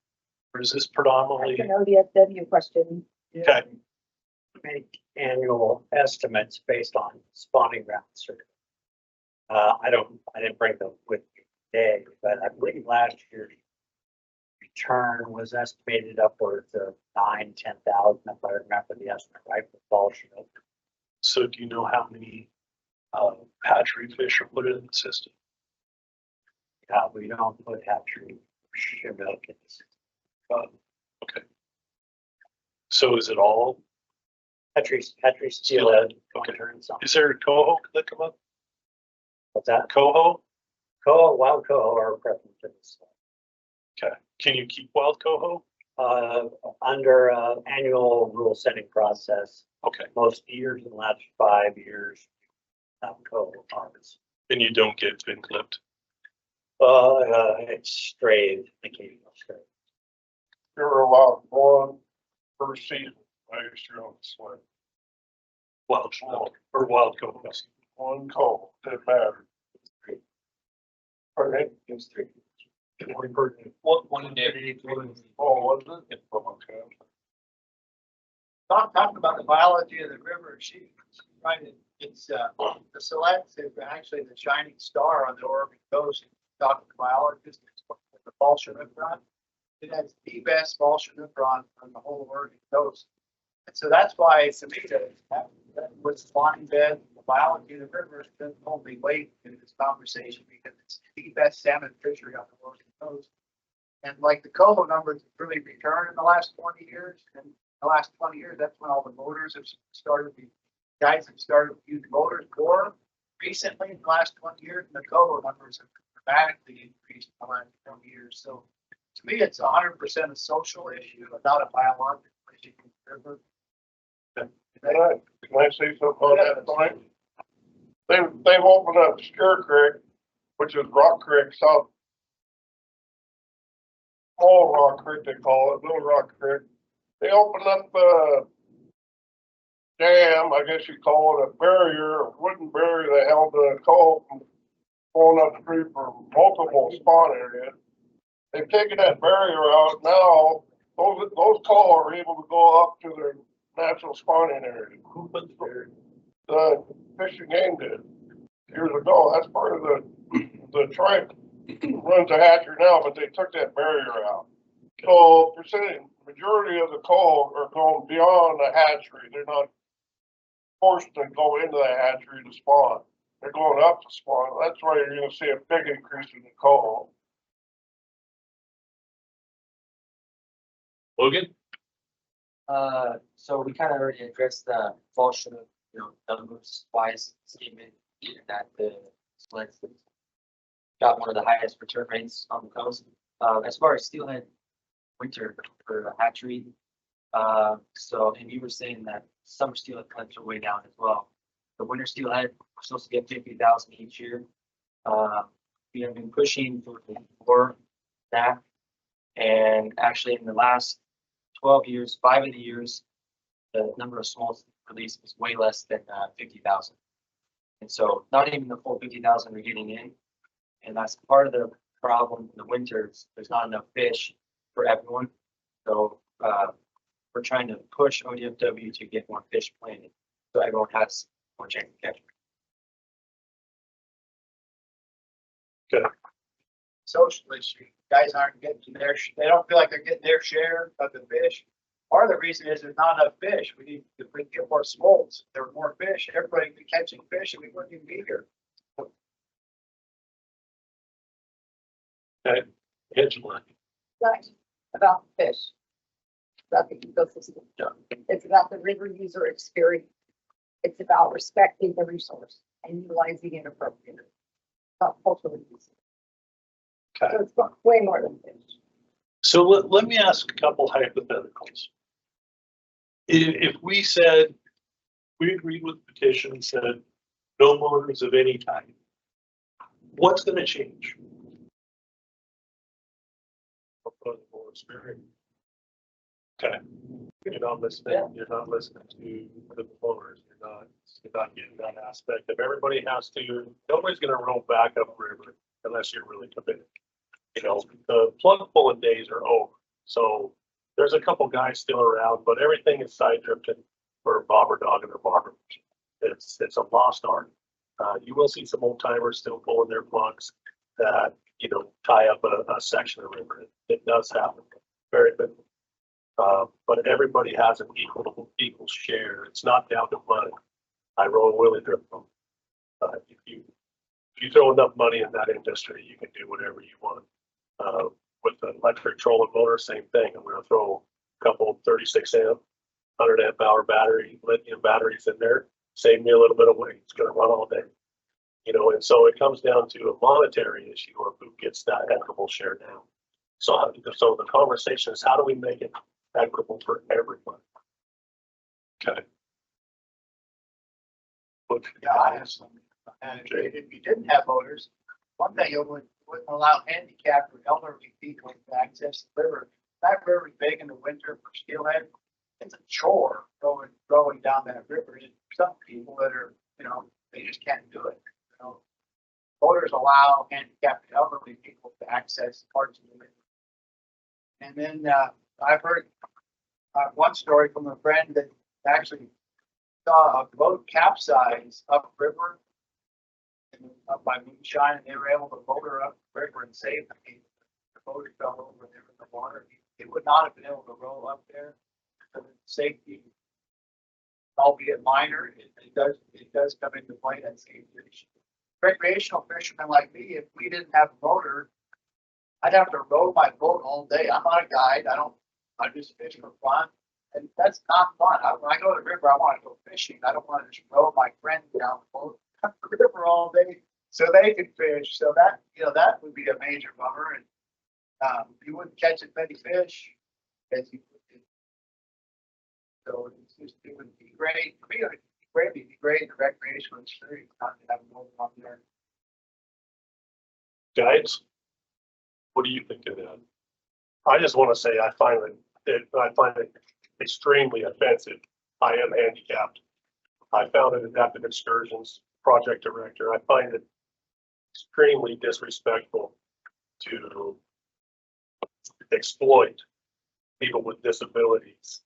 Or is this predominantly? That's an ODFW question. Okay. Make annual estimates based on spawning routes. I didn't bring them with me today, but I believe last year's return was estimated upwards of 9,000 to 10,000, if I remember the estimate right, for fall Chinook. So do you know how many hatchery fish are put in the system? We don't put hatchery Chinook in the system. Okay. So is it all? Hatchery steelhead. Okay. And some. Is there a coho that come up? What's that? Coho? Wild coho are present in this. Okay. Can you keep wild coho? Under annual rule setting process, Okay. most years in the last 5 years, coho harvest. And you don't get fin clipped? It's strayed, occasional stray. You're allowed one per season, I used to on the sled. Wild Chinook or wild coho? One call, didn't matter. Pardon me? It was 3. One day. Oh, was it? Okay. Talking about the biology of the river, she's trying to, it's, the Siletz is actually the shining star on the Oregon coast. Talking to biologists, it's the fall Chinook run. It has the best fall Chinook run on the whole Oregon coast. And so that's why to me that with spawning bed, the biology of the river is the only weight in this conversation because it's the best salmon fishery on the Oregon coast. And like the coho numbers have really returned in the last 20 years. And in the last 20 years, that's when all the motors have started, the guys have started to use motors more recently in the last 20 years. And the coho numbers have dramatically increased in the last 20 years. So to me, it's 100% a social issue, not a biological issue. Can I say something on that point? They've opened up Scare Creek, which is Rock Creek, South. Small Rock Creek, they call it, Little Rock Creek. They opened up a dam, I guess you call it, a barrier, a wooden barrier that held the coho from going up the creek for multiple spawn areas. They've taken that barrier out. Now, those coho are able to go up to their natural spawning area. Who put the barrier? The Fish and Game did years ago. That's part of the tribe runs a hatchery now, but they took that barrier out. So majority of the coho are going beyond the hatchery. They're not forced to go into the hatchery to spawn. They're going up to spawn. That's why you're going to see a big increase in the coho. Logan? So we kind of already addressed the false, numbers wise statement that the Siletz got one of the highest return rates on the coast. As far as steelhead winter for hatchery, and you were saying that summer steelhead claims are way down as well. The winter steelhead, we're supposed to get 50,000 each year. We have been pushing for that, and actually in the last 12 years, 5 of the years, the number of smolts released was way less than 50,000. And so not even the full 50,000 we're getting in. And that's part of the problem in the winters. There's not enough fish for everyone. So we're trying to push ODFW to get more fish planted so everyone has more chance to catch. Social issue. Guys aren't getting they don't feel like they're getting their share of the fish. Part of the reason is there's not enough fish. If we get more smolts, there are more fish. Everybody would be catching fish and we wouldn't even be here. Okay, Angela. Not about the fish. It's about the ecosystem. It's about the river user experience. It's about respecting the resource and utilizing it appropriately. It's about cultural use. Okay. So it's way more than fish. So let me ask a couple hypotheticals. If we said, we agreed with the petition and said, no motors of any type, what's going to change? Okay. You're not listening, you're not listening to the motors, you're not getting that aspect of everybody has to, nobody's going to roll back upriver unless you're really committed. The plug pulling days are over. So there's a couple guys still around, but everything is side drifting for bobber dog and their bobber. It's a lost art. You will see some old timers still pulling their plugs that, tie up a section of the river. It does happen very good. But everybody has an equal share. It's not down to money. I roll a willy drip them. If you throw enough money in that industry, you can do whatever you want. With the electric trolling motor, same thing. I'm going to throw a couple 36 amp, 100 amp hour battery, lithium batteries in there. Save me a little bit of weight. It's going to run all day. And so it comes down to a monetary issue of who gets that equitable share now. So the conversation is how do we make it equitable for everyone? Okay. Yeah, honestly. And if you didn't have motors, one thing you wouldn't allow handicapped or elderly people to access the river. That river is big in the winter for steelhead. It's a chore going down that river. And some people that are, they just can't do it. Motors allow handicapped and elderly people to access parts of the river. And then I've heard one story from a friend that actually saw a boat capsize upriver, up by Moonshine, and they were able to motor up the river and save the people. The boat fell over there in the water. It would not have been able to roll up there. So the safety albeit minor, it does come into play at same fish. Recreational fishermen like me, if we didn't have a motor, I'd have to row my boat all day. I'm not a guide. I just fish for fun. And that's not fun. When I go to the river, I want to go fishing. I don't want to just row my friend down the boat, the river all day so they can fish. So that, that would be a major bummer. And you wouldn't catch as many fish as you would. So it would be great. For me, it would be great in the recreational experience not to have a motor on there. Guys, what do you think of that? I just want to say, I find it extremely offensive. I am handicapped. I found it adaptive excursions project director. I find it extremely disrespectful to exploit people with disabilities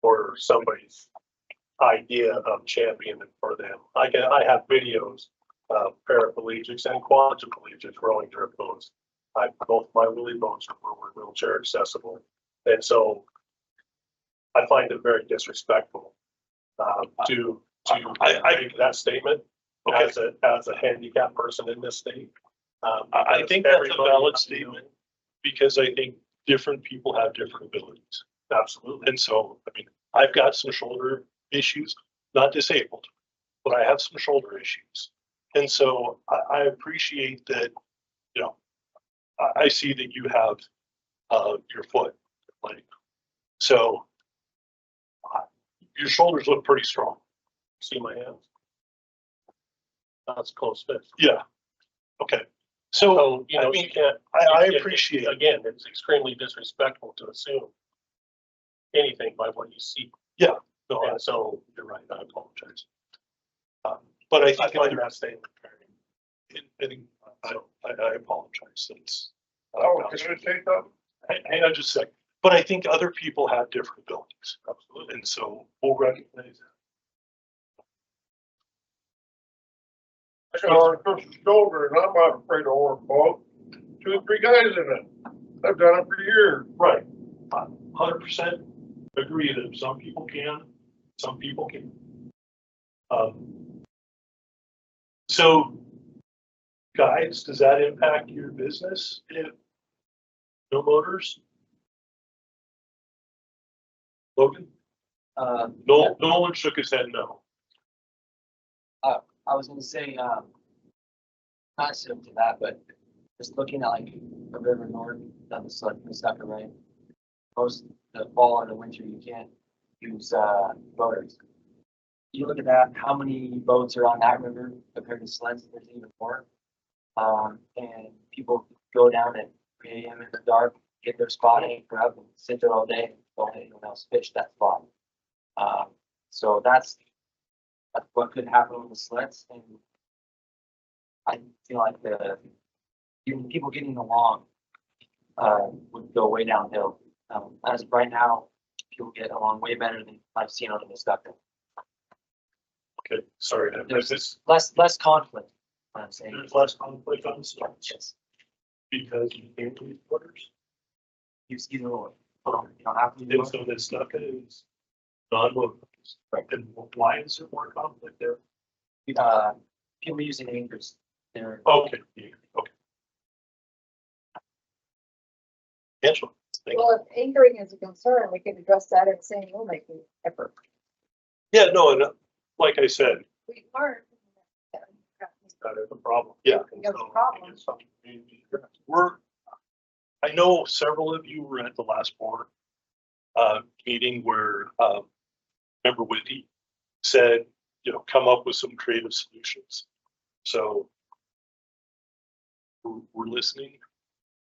for somebody's idea of championing for them. I have videos of paraplegics and quadriplegics rowing drift boats. Both my wheelie boats were wheelchair accessible. And so I find it very disrespectful to make that statement as a handicapped person in this state. I think that's a valid statement because I think different people have different abilities. Absolutely. And so, I mean, I've got some shoulder issues, not disabled, but I have some shoulder issues. And so I appreciate that, I see that you have your foot, like, so your shoulders look pretty strong. See my hands? That's close fit. Yeah. Okay. So, You know, I mean, you can't. I appreciate, Again, it's extremely disrespectful to assume anything by what you see. Yeah. No, And so you're right. I apologize. but I I think, find that statement very. I apologize. It's, Oh, can I say something? hang on just a sec. But I think other people have different abilities. Absolutely. And so we'll recognize that. I got a person's shoulder and I'm not afraid of horse boat. 2 or 3 guys in it. I've done it for years. Right. 100% agree that some people can, some people can. So guides, does that impact your business if no motors? Logan? No, Nolan shook his head no. I was gonna say, not similar to that, but just looking at like the river north, down the sucker, right? Most the fall and the winter, you can't use boaters. You look at that, how many boats are on that river compared to Siletz, there's even more. And people go down at 3 a.m. in the dark, get their spot, anchor up, and sit there all day, and don't let anyone else fish that spot. So that's what could happen with the Siletz, and I feel like even people getting along would go way downhill. As of right now, people get along way better than I've seen on the Muskoka. Okay, sorry. There's less conflict. I'm saying. There's less conflict on the start Yes. because you can't use motors. Use either or. You don't have to do And it. so this stuff is non-motorized. Right. And why is there more conflict there? People using anchors. They're Okay, okay. Angela, thank you. Well, if anchoring is a concern, we can address that in saying rulemaking effort. Yeah, no, and like I said, We learned. That is a problem. yeah, We have a problem. It's something we need to address. I know several of you were at the last board meeting where Member Whitty said, come up with some creative solutions. So we're listening,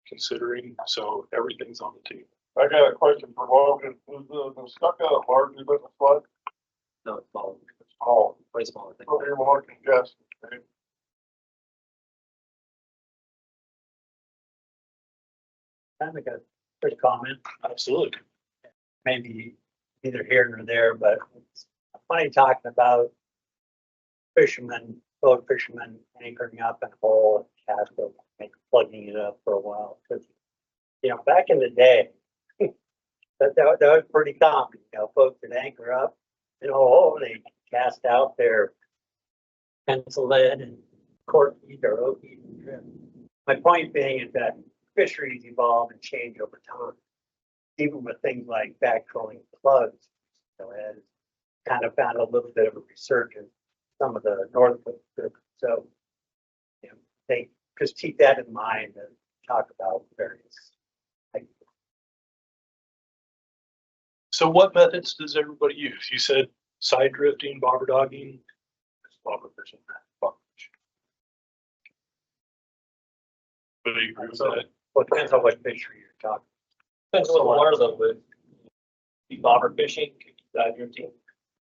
considering, so everything's on the table. I got a question for Logan. Is the Muskoka largely been a flood? no, it's smaller. Oh, Way smaller. Thing. so you're more congested. Right? Can I make a quick comment? Absolutely. Maybe neither here nor there, but it's funny talking about fishermen, boat fishermen anchoring up in a hole and casket, maybe plugging it up for a while. Because, back in the day, that was pretty common. Folks would anchor up, they cast out their pencil lead and cork heat or oak heat and drift. My point being is that fisheries evolve and change over time. Even with things like backtrolling plugs, has kind of found a little bit of a resurgence, some of the north coast rivers. So, they just keep that in mind and talk about various. So what methods does everybody use? You said side drifting, bobber dogging. Bobber fishing. Bobber fishing. But I agree with that. Well, it depends on what fishery you're talking. Depends on what one of them would be bobber fishing, could be dive drifting.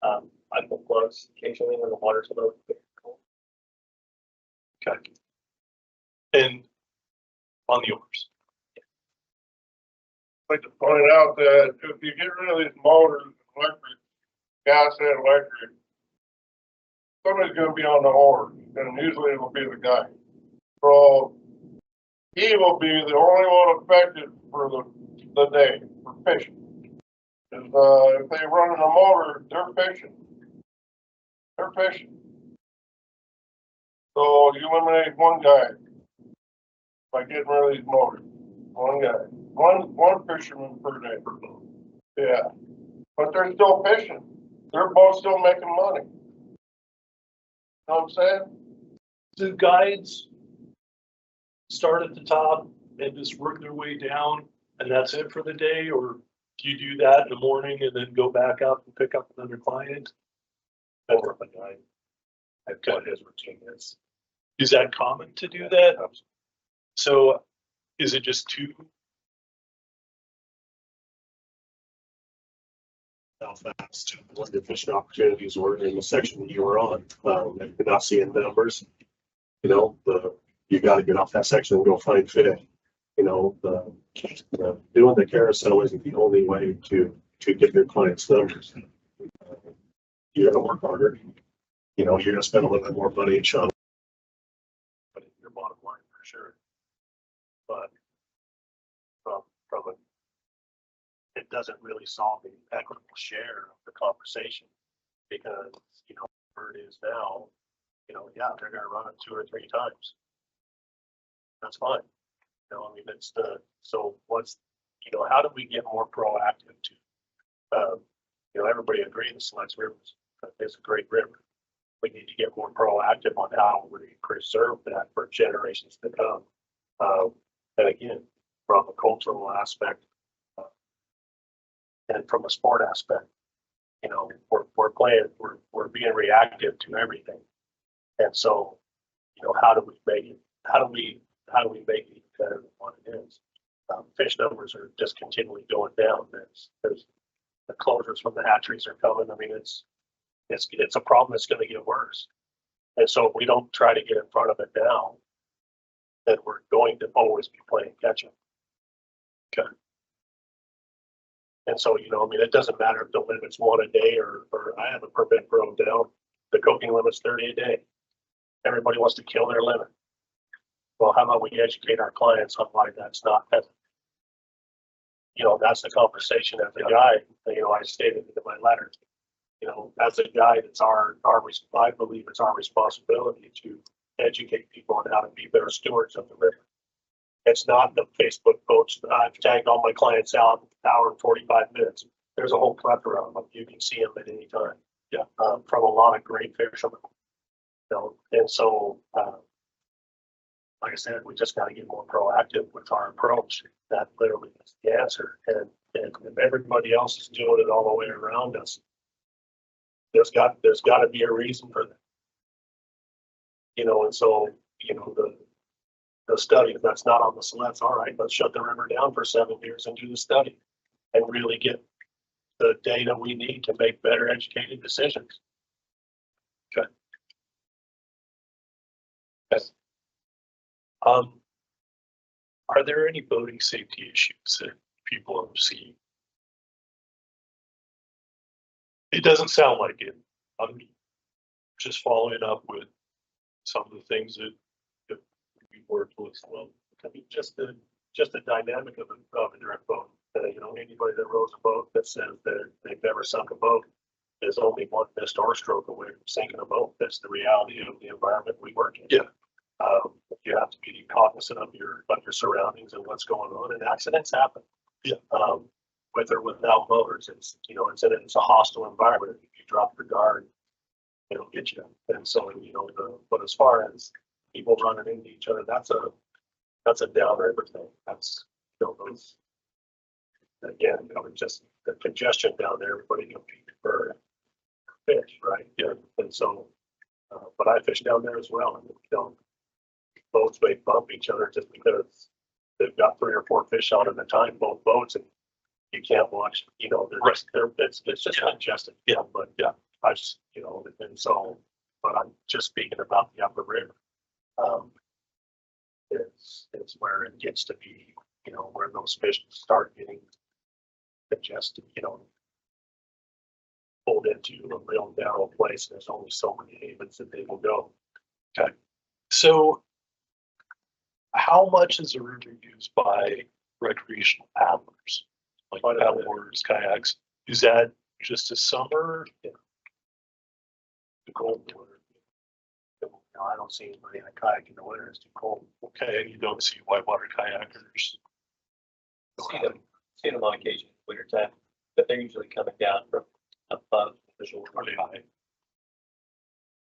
I pull plugs occasionally when the water's low. Okay. And on the oars. I'd like to point out that if you get rid of these motors, electric, gas and electric, somebody's gonna be on the oars, and usually it'll be the guy. So he will be the only one affected for the day, for fishing. If they run a motor, they're fishing. They're fishing. So you eliminate one guy by getting rid of these motors. One guy, one fisherman per day. Yeah, but they're still fishing. They're both still making money. Know what I'm saying? Do guides start at the top and just work their way down and that's it for the day? Or do you do that in the morning and then go back up and pick up another client? Or a guy. I've got his routine is. Is that common to do that? So is it just two? How fast, what the fishing opportunities were in the section that you were on. If you're not seeing numbers, you gotta get off that section and go find fish. Doing the carousel isn't the only way to get your clients' numbers. You're gonna work harder. You're gonna spend a little bit more money and shop. But your bottom line for sure. But from a, it doesn't really solve the equitable share of the conversation because, where it is now, yeah, they're gonna run it 2 or 3 times. That's fine. It's so what's, how do we get more proactive to, everybody agrees the Siletz River is a great river. We need to get more proactive on how we preserve that for generations to come. And again, from a cultural aspect and from a sport aspect, we're playing, we're being reactive to everything. And so, how do we make it? How do we make it better than what it is? Fish numbers are just continually going down. There's the closures from the hatcheries are coming. I mean, it's a problem that's going to get worse. And so if we don't try to get in front of it now, then we're going to always be playing catch up. Okay. And so, it doesn't matter if the limit's 1 a day or I have a permit broke down. The cooking limit's 30 a day. Everybody wants to kill their limit. Well, how about we educate our clients on why that's not that? That's the conversation as a guy, I stated in my letter. As a guy, it's I believe it's our responsibility to educate people on how to be better stewards of the river. It's not the Facebook post. I've tagged all my clients out an hour and 45 minutes. There's a whole plethora of them. You can see them at any time. Yeah. From a lot of great fishermen. And so, like I said, we just got to get more proactive with our approach. That literally is the answer. And if everybody else is doing it all the way around us, there's got to be a reason for that. And so, the study, if that's not on the Siletz, all right, let's shut the river down for 7 years and do the study and really get the data we need to make better educated decisions. Okay. Yes. Are there any boating safety issues that people have seen? It doesn't sound like it. I'm just following up with some of the things that we worked with. Well, I mean, just the dynamic of a direct boat. Anybody that rows a boat that says that they've never sunk a boat is only one missed oar stroke away from sinking a boat. That's the reality of the environment we work in. Yeah. You have to be cognizant of your surroundings and what's going on, and accidents happen. Yeah. With or without motors, it's, you know, it's a hostile environment. If you drop your guard, it'll get you. And so, you know, but as far as people running into each other, that's a downriver thing. That's, you know, those, again, you know, just the congestion down there, everybody competing for fish, right? Yeah. And so, but I fish down there as well, and, you know, boats may bump each other just because they've got 3 or 4 fish out at a time, both boats, and you can't watch, you know, it's just congested. Yeah, but yeah, I just, you know, and so, but I'm just speaking about the upper river. It's where it gets to be, you know, where those fish start getting congested, you know, pulled into a real narrow place. There's only so many havens that they will go. Okay. So how much is a river used by recreational paddlers? Like paddleboards, kayaks? Is that just a summer? Yeah. The cold water. No, I don't see anybody in a kayak in the winter. It's too cold. Okay, and you don't see whitewater kayakers. See them on occasion, winter time, but they're usually coming down from above the shore. Pretty high.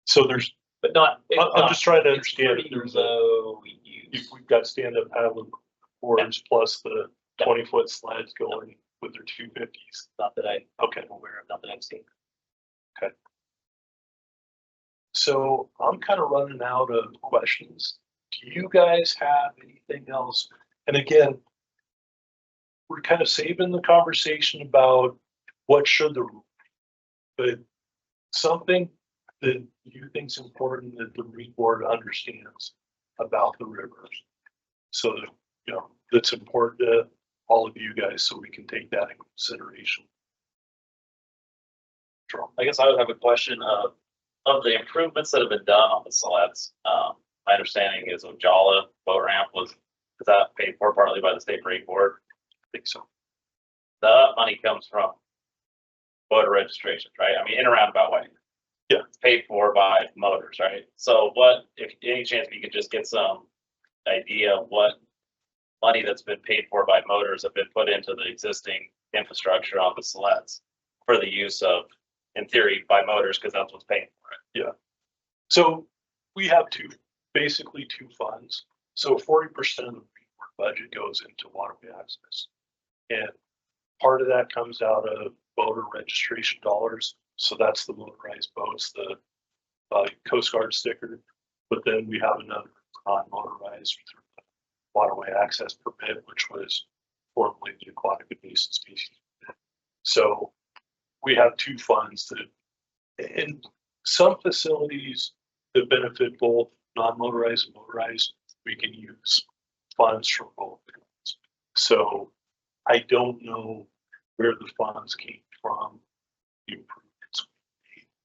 So there's, But not. I'm just trying to it's understand if pretty there's low use. we've got stand-up paddle boards plus the 20-foot sleds going with their 250s. Not that I'm Okay. aware of, not that I've seen. So I'm kind of running out of questions. Do you guys have anything else? And again, we're kind of saving the conversation about what should the rule be, but something that you think is important that the Marine Board understands about the rivers. So that, you know, that's important to all of you guys, so we can take that in consideration. I guess I would have a question of the improvements that have been done on the Siletz. My understanding is Ojala boat ramp is that paid for partly by the state Marine Board? I think so. The money comes from boater registrations, right? I mean, in a roundabout way. Yeah. It's paid for by motors, right? So what, if any chance we could just get some idea of what money that's been paid for by motors have been put into the existing infrastructure on the Siletz for the use of, in theory, by motors, because that's what's paying for it. Yeah. So we have basically two funds. So 40% of the budget goes into waterway access. And part of that comes out of boater registration dollars. So that's the motorized boats, the Coast Guard sticker. But then we have another non-motorized waterway access permit, which was formerly the aquatic invasive species. So we have two funds that, in some facilities that benefit both non-motorized and motorized, we can use funds from both. So I don't know where the funds came from, the improvements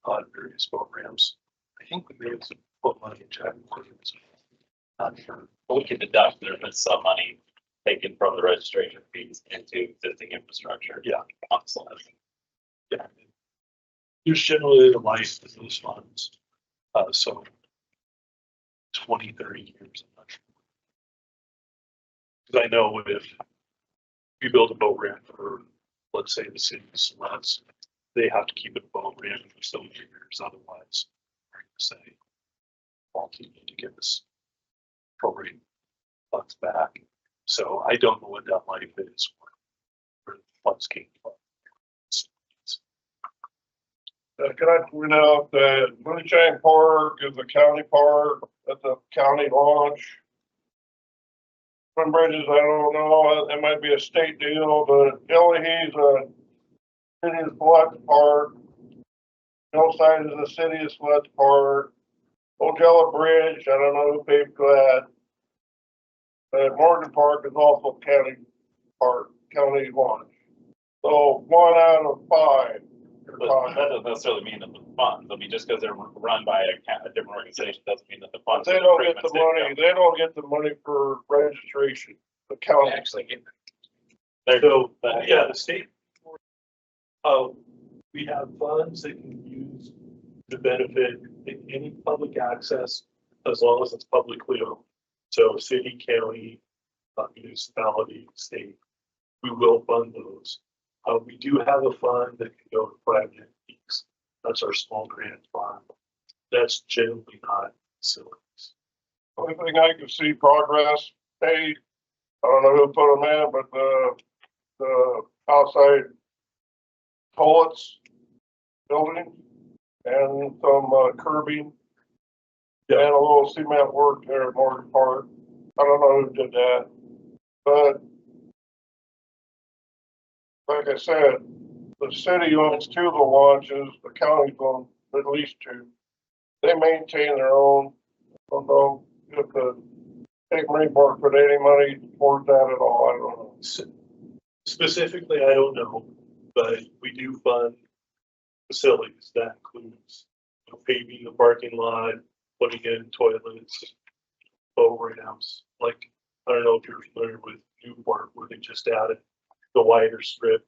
on various programs. I think we may have put money in Jack Morgan's. Not sure. But we can deduct there's been some money taken from the registration fees into existing infrastructure. Yeah. On the Siletz. Yeah. There's generally a life of those funds. So 20, 30 years, I'm not sure. Because I know if you build a boat ramp for, let's say, the city of Siletz, they have to keep it a boat ramp for so many years. Otherwise, they're going to say, well, you need to give us program funds back. So I don't know what that life is, where the funds came from. Can I point out that Moonshine Park is a county park, that's a county launch. Twin Bridges, I don't know, it might be a state deal, but Delahee's city of Siletz Park. Hillside is the city of Siletz Park. Ojala Bridge, I don't know who paid for that. But Morgan Park is also county park, county launch. So 1 out of 5. But that doesn't necessarily mean that the funds, I mean, just because they're run by a different organization, doesn't mean that the funds. They don't get the money, they don't get the money for registration, the county. Actually, get So, yeah, the state, We have funds that can use to benefit any public access as long as it's publicly owned. So city, county, municipality, state, we will fund those. We do have a fund that can go to private entities. That's our small grant fund. That's generally not facilities. Only thing I can see progress, hey, I don't know who put them in, but the outside toilets building and some curbing and a little cement work there at Morgan Park. I don't know who did that, but like I said, the city owns 2 of the launches, the county owns at least 2. They maintain their own. I don't know if the State Marine Board put any money towards that at all. I don't know. Specifically, I don't know, but we do fund facilities. That includes paving the parking lot, putting in toilets, boat ramps. Like, I don't know if you're familiar with Newport, where they just added the wider strip,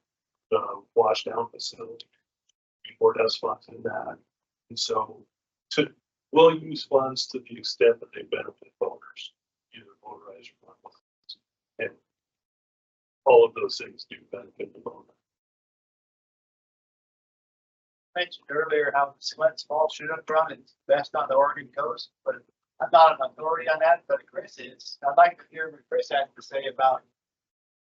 the wash down facility. Newport has funds in that. And so we'll use funds to the extent that they benefit owners, either motorized or not. And all of those things do benefit the owner. Mentioned earlier how the Siletz Fall Chinook run is best on the Oregon coast, but I'm not an authority on that, but Chris is. I'd like to hear what Chris has to say about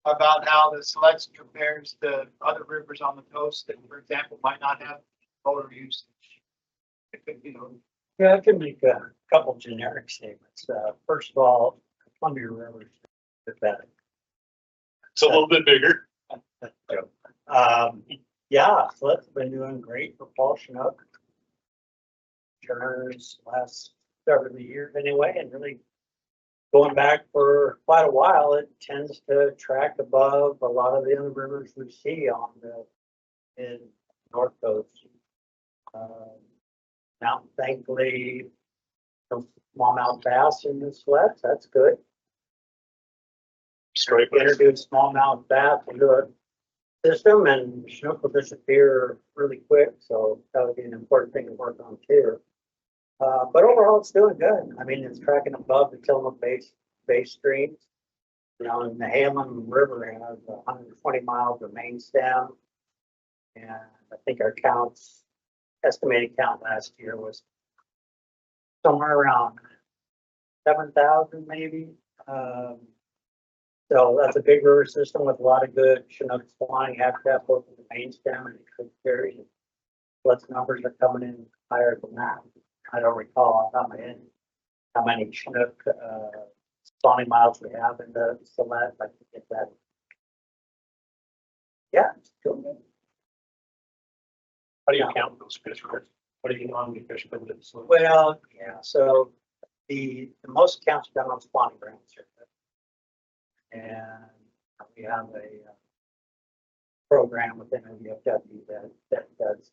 how the Siletz compares to other rivers on the coast that, for example, might not have motor usage. It could, Yeah, I can make a couple generic statements. First of all, Columbia River is pathetic. It's a little bit bigger. Yeah, Siletz has been doing great for Fall Chinook. Turners last several years anyway, and really going back for quite a while, it tends to track above a lot of the other rivers we see on in North Coast. Now, thankfully, some smallmouth bass in the Siletz, that's good. Straight. Introduce smallmouth bass into a system and Chinook will disappear really quick, so that would be an important thing to work on too. But overall, it's doing good. I mean, it's tracking above the Tillamook base streams. You know, and the Halem River has 120 miles of main stem. And I think our estimated count last year was somewhere around 7,000 maybe. So that's a big river system with a lot of good Chinook spawning habitat both in the main stem and the tributaries. What numbers are coming in higher than that? I don't recall off the top of my head how many Chinook spawning miles we have in the Siletz. I can get that. Yeah, it's doing good. How do you count those fish? What do you normally fish for this? Well, yeah, so the most counts done on spawning grounds here. And we have a program within ODFW that does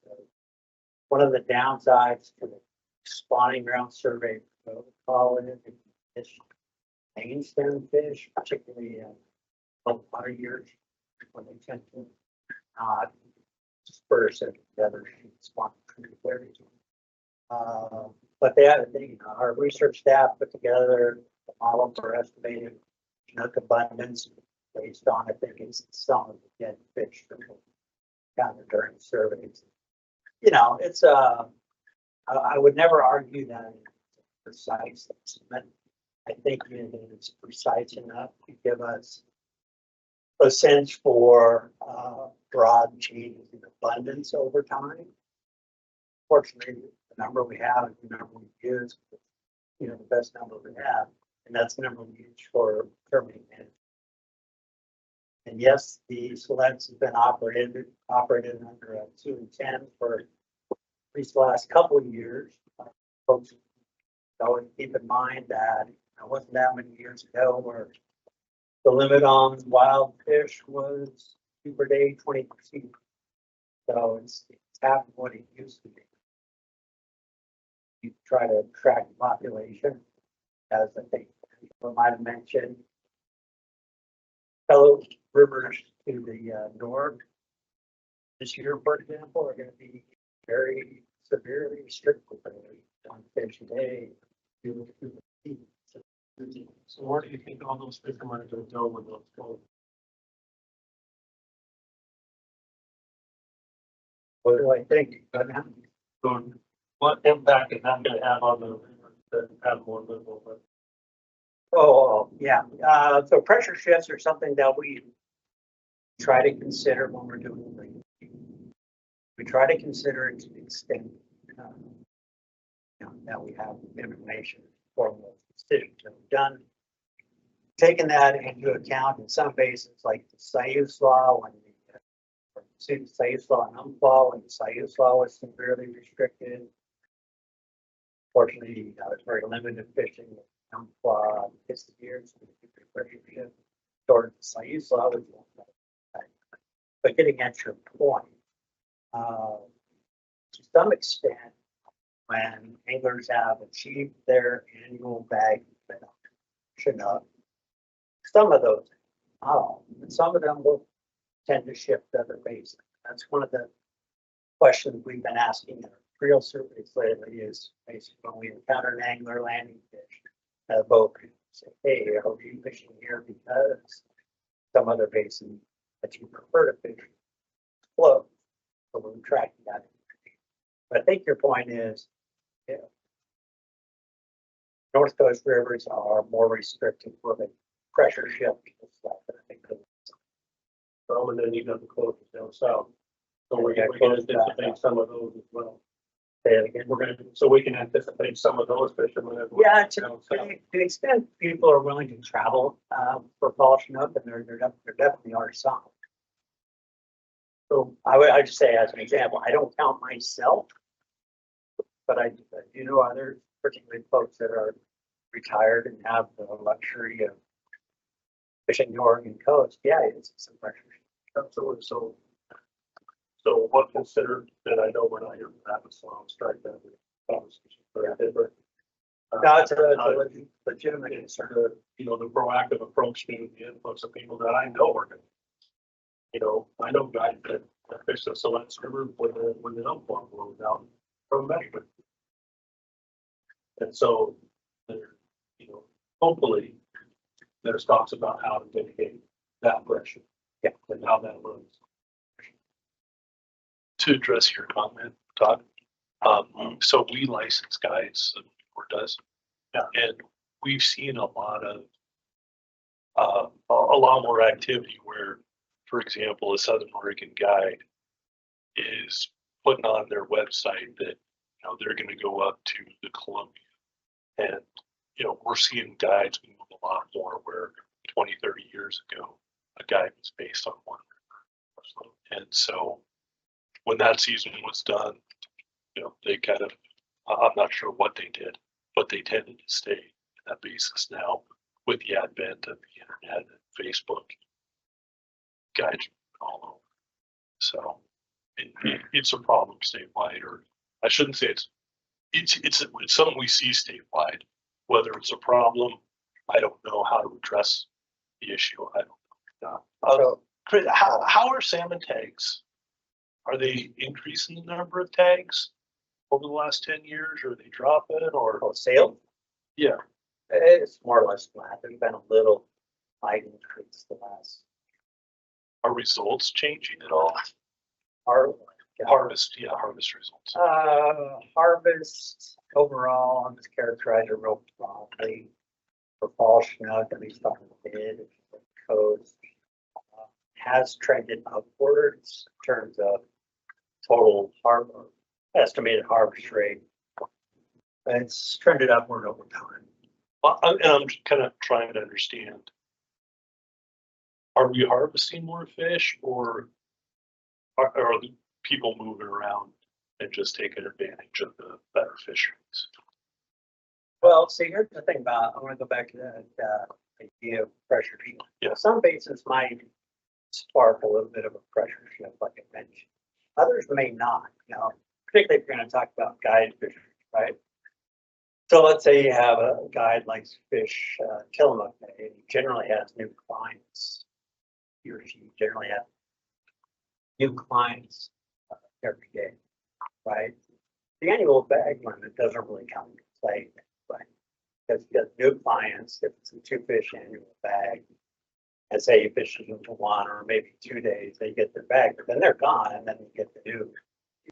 one of the downsides to the spawning ground survey, we call it, is main stem fish, particularly water years when they tend to disperse it together and spawn tributaries. But they had a thing, our research staff put together a model for estimating Chinook abundance based on, I think, it's some of the dead fish that were counted during surveys. You know, it's I would never argue that it's a precise estimate. I think it is precise enough to give us a sense for broad changes in abundance over time. Fortunately, the number we have is the number we use, you know, the best number we have, and that's the number we use for determining management. And yes, the Siletz has been operated under a 2 and 10 for at least the last couple of years. Folks always keep in mind that it wasn't that many years ago where the limit on wild fish was 2 per day, 20%. So it's half of what it used to be. You try to track the population, as I think people might have mentioned. Fellow rivers to the north this year, for example, are gonna be very severely restricted on fish today. So where do you think all those fishermen are gonna go when those go? What do I think? So what impact is that gonna have on the rivers that have more livable? But Oh, yeah, so pressure shifts are something that we try to consider when we're doing things. We try to consider it to the extent, that we have information for the decisions that we've done. Taking that into account in some bases, like the Siletz law, when the Siletz law and Umpqua, when the Siletz law was severely restricted. Fortunately, it's very limited fishing. Umpqua this year, so sort of the Siletz law was. But getting at your point, to some extent, when anglers have achieved their annual bag should not. Some of those, and some of them will tend to shift to other bases. That's one of the questions we've been asking in our creel surveys lately is basically when we encounter an angler landing fish, a boat can say, hey, are you fishing here because some other basin that you prefer to fish float? So we're tracking that. But I think your point is, North Coast rivers are more restricted for the pressure shift and stuff. And I think and then you got the closures down south. So we're Yeah, gonna close that anticipate out. some of those as well. say it again. We're gonna, so we can anticipate some of those fishermen. as well. Yeah, to Down south. the extent people are willing to travel for fall chinook, and there definitely are some. So I just say as an example, I don't count myself, but I do know others, particularly folks that are retired and have the luxury of fishing the Oregon coast. Yeah, it's some pressure. Absolutely. So what considered, and I know we're not here for that, so I'll strike that. No, it's a legitimate concern. The proactive approach to the influx of people that I know are gonna, I know guys that fish the Siletz River when the Umpqua blows out from measurement. And so there, hopefully there's talks about how to mitigate that pressure. Yeah. And how that looks. To address your comment, Todd. So we license guides, or does. Yeah. And we've seen a lot more activity where, for example, a Southern Oregon guide is putting on their website that, they're gonna go up to the Columbia. And, we're seeing guides move a lot more where 20, 30 years ago, a guide was based on one river. And so when that season was done, they kind of, I'm not sure what they did, but they tended to stay in that basis now with the advent of the internet and Facebook. Guides all over. So it's a problem statewide, or I shouldn't say it's something we see statewide. Whether it's a problem, I don't know how to address the issue. I don't know. Chris, how are salmon tags? Are they increasing the number of tags over the last 10 years, or are they dropping, or? Sale, Yeah, it's more or less flat. There's been a little slight increase the last. are results changing at all? Harvest results. harvest overall, I'm just characterized it real broadly. For fall chinook, at least on the mid coast, has trended upwards in terms of total estimated harvest rate. It's trended upward over time. Well, I'm kind of trying to understand. Are we harvesting more fish, or are the people moving around and just taking advantage of the better fisheries? Well, see, here's the thing about, I want to go back to that idea of pressure shift. Yeah. Some basins might spark a little bit of a pressure shift, like I mentioned. Others may not, particularly if you're going to talk about guide fishing, right? So let's say you have a guide likes to fish Tillamook Bay, and he generally has new clients. He or she generally have new clients every day, right? The annual bag limit doesn't really come into play, right? Because you get new clients, if it's a 2 fish annual bag, and say you fish it into 1 or maybe 2 days, they get their bag, but then they're gone, and then you get the new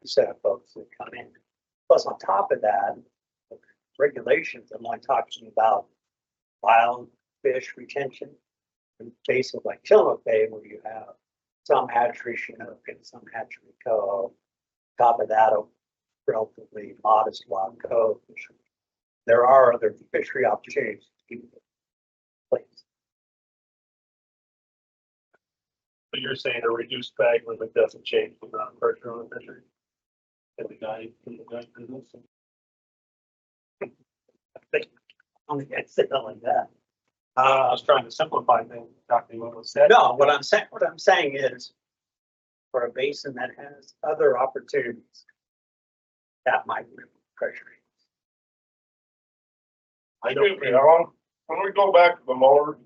set of folks that come in. Plus, on top of that, regulations, I'm only talking about wild fish retention, in places like Tillamook Bay, where you have some hatchery Chinook and some hatchery coho. Top of that, a relatively modest wild coho fishery. There are other fishery opportunities to keep it in place. But you're saying a reduced bag limit doesn't change the amount of pressure on the fishery? And the guy business? Only get sit like that. I was trying to simplify things, exactly what was said. No, what I'm saying is, for a basin that has other opportunities, that might be pressure. I don't Excuse me, Alan, when we go back to the motor.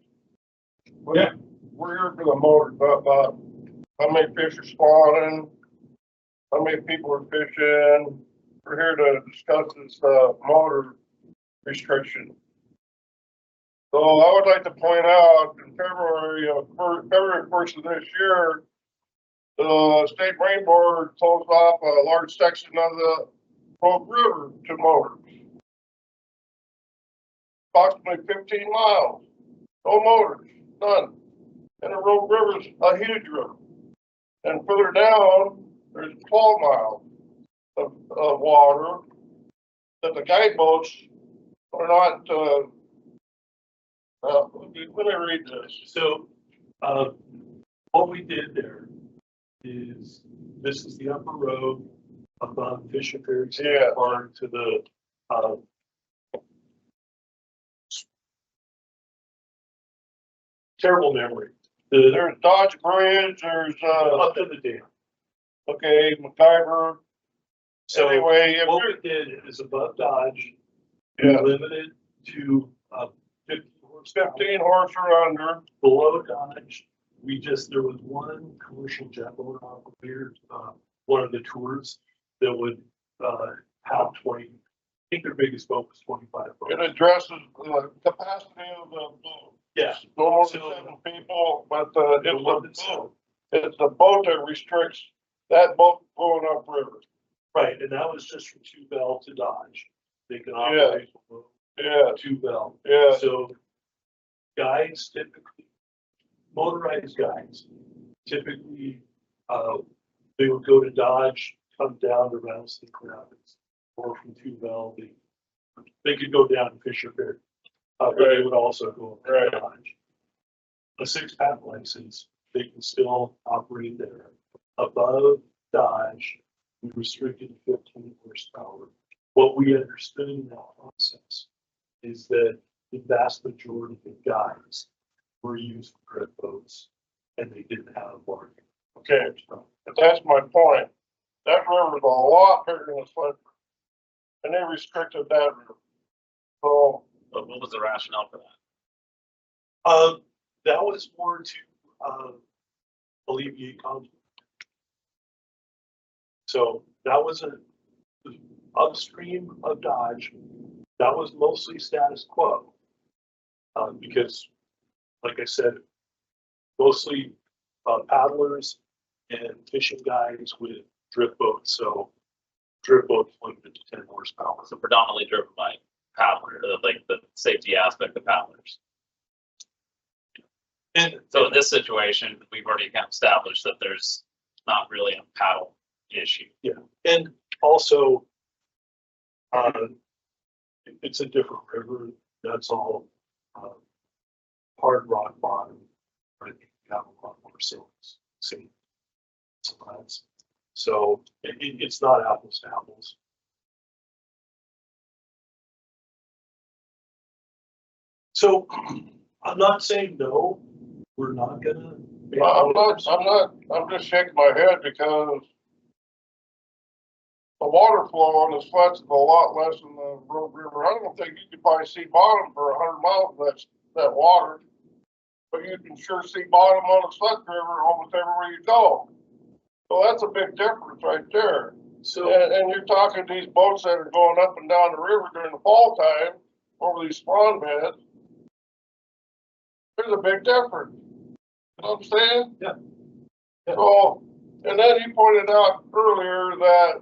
Yeah. We're here for the motor, but how many fish are spawning? How many people are fishing? We're here to discuss this, motor restriction. So I would like to point out in February 1st of this year, the State Marine Board closed off a large section of the Rogue River to motors. Approximately 15 miles, no motors, none. And the Rogue River's a huge river. And further down, there's 12 miles of water that the guide boats are not, let me read this. So, what we did there is, this is the upper road above Fisher Ferry State Yeah. Farm to the, terrible memory. There's Dodge Bridge, there's, Up to the dam. okay, MacGyver. So Anyway, if what you're, we did is above Dodge, we yeah, limited to, 50 horsepower. 15 horse or under, Below Dodge, there was one commercial jet boat operator, one of the tours that would, have 20, I think their biggest boat was 25 it boats. addresses the capacity of the boat. Yeah. No more than So- 7 people, but, It's it's the boat that restricts that boat going upriver. Right, and that was just from 2 Bell to Dodge. They can Yeah. operate from Yeah, 2 Bell. yeah, So guides typically, motorized guides, typically, they would go to Dodge, come down to Rattlesnake Rapids, or from 2 Bell, they could go down to Fisher Ferry. But they would also go to Right. Dodge. A 6-pack license, they can still operate there. Above Dodge, we restricted to 15 horsepower. What we understood in that process is that the vast majority of guides were used for drift boats, and they didn't have large. okay, but that's my point. That river's a lot bigger than Siletz. And they restricted that river. So, But what was the rationale for that? That was more to, alleviate conflict. So that was upstream of Dodge. That was mostly status quo. Because, like I said, mostly paddlers and fishing guides with drift boats. So drift boats limited to 10 horsepower. So predominantly driven by paddlers, like the safety aspect of paddlers. And So in this situation, we've already kind of established that there's not really a paddle issue. And also, it's a different river. That's all hard rock bottom. Right? You have a lot more silts. So it's not apples to apples. So I'm not saying no, we're not gonna. I'm just shaking my head because the water flow on the Siletz is a lot less than the Rogue River. I don't think you could probably see bottom for 100 miles of that water. But you can sure see bottom on the Siletz River almost everywhere you go. So that's a big difference right there. So, And you're talking these boats that are going up and down the river during the fall time over these spawn beds. There's a big difference. You know what I'm saying? Yeah. Yeah. So, and then you pointed out earlier that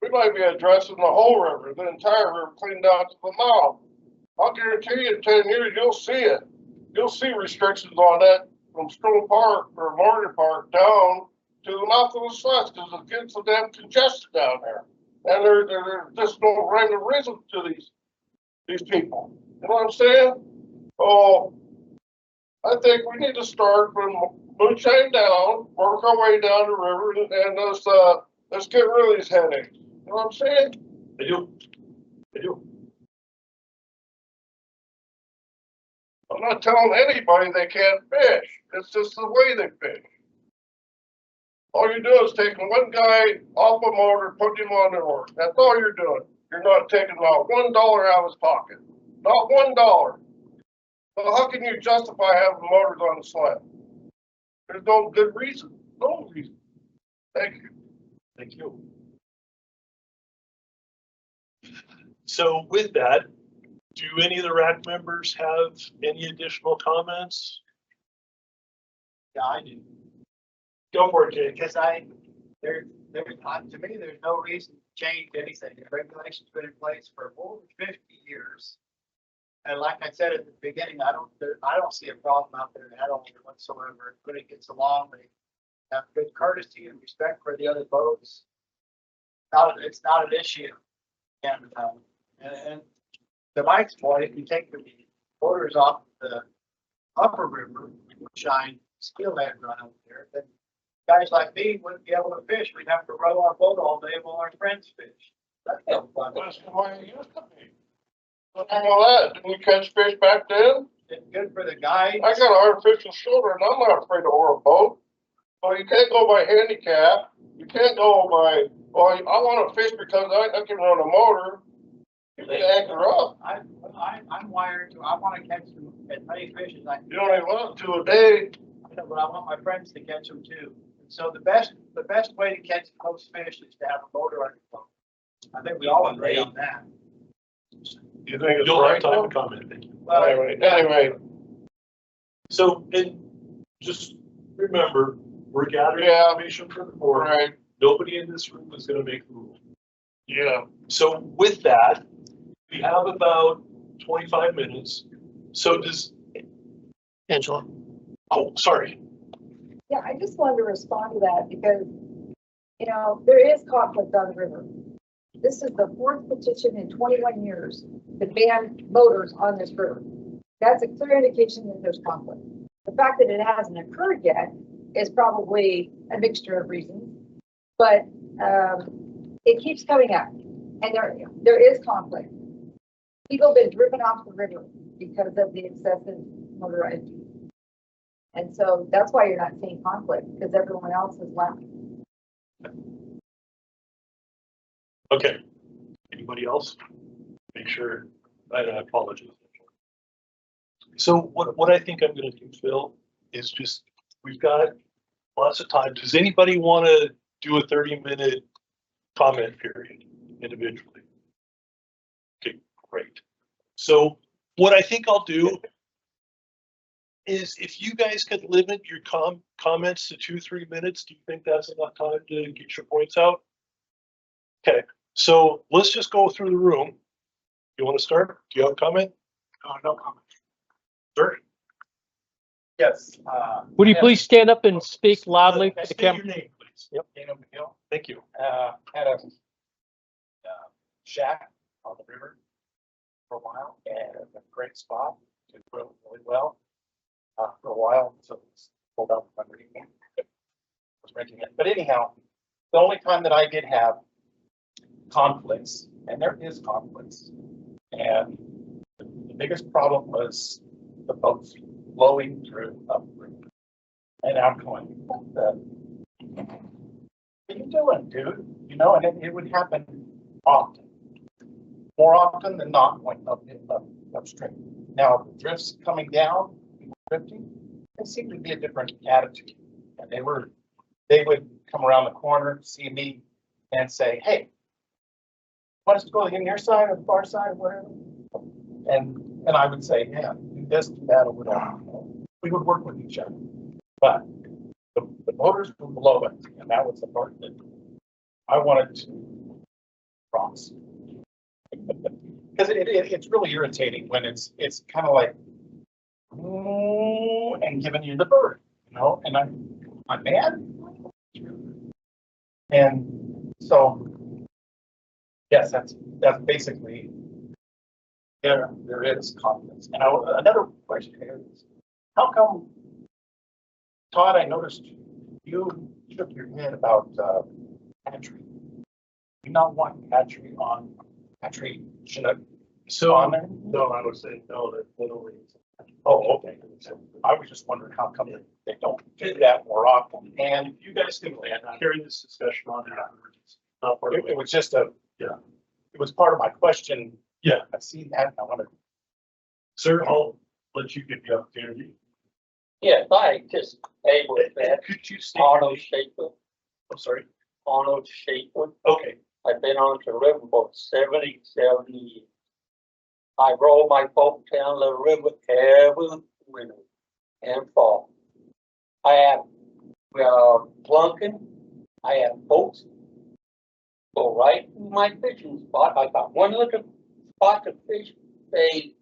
we might be addressing the whole river, the entire river cleaned out to the mouth. I'll guarantee you in 10 years, you'll see it. You'll see restrictions on that from Stone Park or Morgan Park down to the mouth of the Siletz because it gets so damn congested down there. And there's just no rhyme or reason to these people. You know what I'm saying? Oh, I think we need to start from Moonshine down, work our way down the river, and let's get rid of these headaches. You know what I'm saying? I do. I'm not telling anybody they can't fish. It's just the way they fish. All you're doing is taking one guy off a motor, putting him on the work. That's all you're doing. You're not taking not $1 out of his pocket. Not $1. So how can you justify having motors on the sled? There's no good reason. No reason. Thank you. Thank you. So with that, do any of the RAC members have any additional comments? Yeah, I do. Go for it, Jake. Because to me, there's no reason to change anything. The regulation's been in place for over 50 years. And like I said at the beginning, I don't see a problem out there at all whatsoever. Everybody gets along. They have good courtesy and respect for the other boats. It's not an issue. And to Mike's point, if you take the motors off the upper river, shine steelhead run up there, then guys like me wouldn't be able to fish. We'd have to row our boat all day while our friends fish. That's no fun. That's the way it used to be. Nothing about that. Didn't you catch fish back then? It's good for the guys. I got an artificial shoulder and I'm not afraid to oar a boat. So you can't go by handicap. You can't go by, well, I want to fish because I can run a motor. You can anchor up. I'm wired to, I want to catch as many fish as I can. You only want 2 a day. I know, but I want my friends to catch them too. So the best way to catch most fish is to have a motor on your boat. I think we all agree on that. You think it's You'll have right? time though? to comment. Thank you. Well, Anyway, So, and just remember, we're gathering Yeah. information for the board. right, Nobody in this room is gonna make the rule. yeah. So with that, we have about 25 minutes. So does, Angela. oh, sorry. Yeah, I just wanted to respond to that because, there is conflict on the river. This is the 4th petition in 21 years to ban motors on this river. That's a clear indication that there's conflict. The fact that it hasn't occurred yet is probably a mixture of reasons, but it keeps coming up, and there is conflict. People have been driven off the river because of the excessive motorized use. And so that's why you're not seeing conflict, because everyone else is left. Okay. Anybody else? Make sure, I apologize. So what I think I'm gonna do, Phil, is just, we've got lots of time. Does anybody want to do a 30-minute comment period individually? Okay, great. So what I think I'll do is if you guys could limit your comments to 2-3 minutes, do you think that's enough time to get your points out? Okay, so let's just go through the room. You want to start? Do you have a comment? no comment. Sir? Yes. Would you please stand up and speak loudly to the State your camera? name, please. Yep. Daniel McGill, Thank you. had a shack on the river for a while, and a great spot, did really well. For a while, so it's pulled out from underneath me. Was renting it, but anyhow, the only time that I did have conflicts, and there is conflicts, and the biggest problem was the boats blowing through upriver. And I'm going, what are you doing, dude? And it would happen often. More often than not, going upstream. Now, the drifts coming down, drifting, it seemed to be a different attitude. And they would come around the corner, see me and say, hey, want us to go in your side or the far side or whatever? And I would say, yeah, do this, do that, or whatever. We would work with each other. But the motors were below it, and that was the part that I wanted to cross. Because it's really irritating when it's kind of like, "Ooh," and giving you the bird, you know, and I'm mad. And so, yes, that's basically, there is confidence. And another question here is, how come, Todd, I noticed you shook your head about hatchery. You not want hatchery on, hatchery should have So, on there? no, I would say no, that literally. Oh, okay. So I was just wondering how come they don't do that more often. And You guys can carry this discussion on afterwards. Not part of it was just it was part of my question. Yeah. I've seen that and I wanted. Sir, I'll let you get the opportunity. Yes, I just able that Could you state? Arnold Shaper, I'm sorry. Arnold Shaper. Okay, I've been on the river for 70 years. I roll my boat down the river every winter and fall. I have plunking, I have boats. Go right in my fishing spot. I got one little spot to fish. They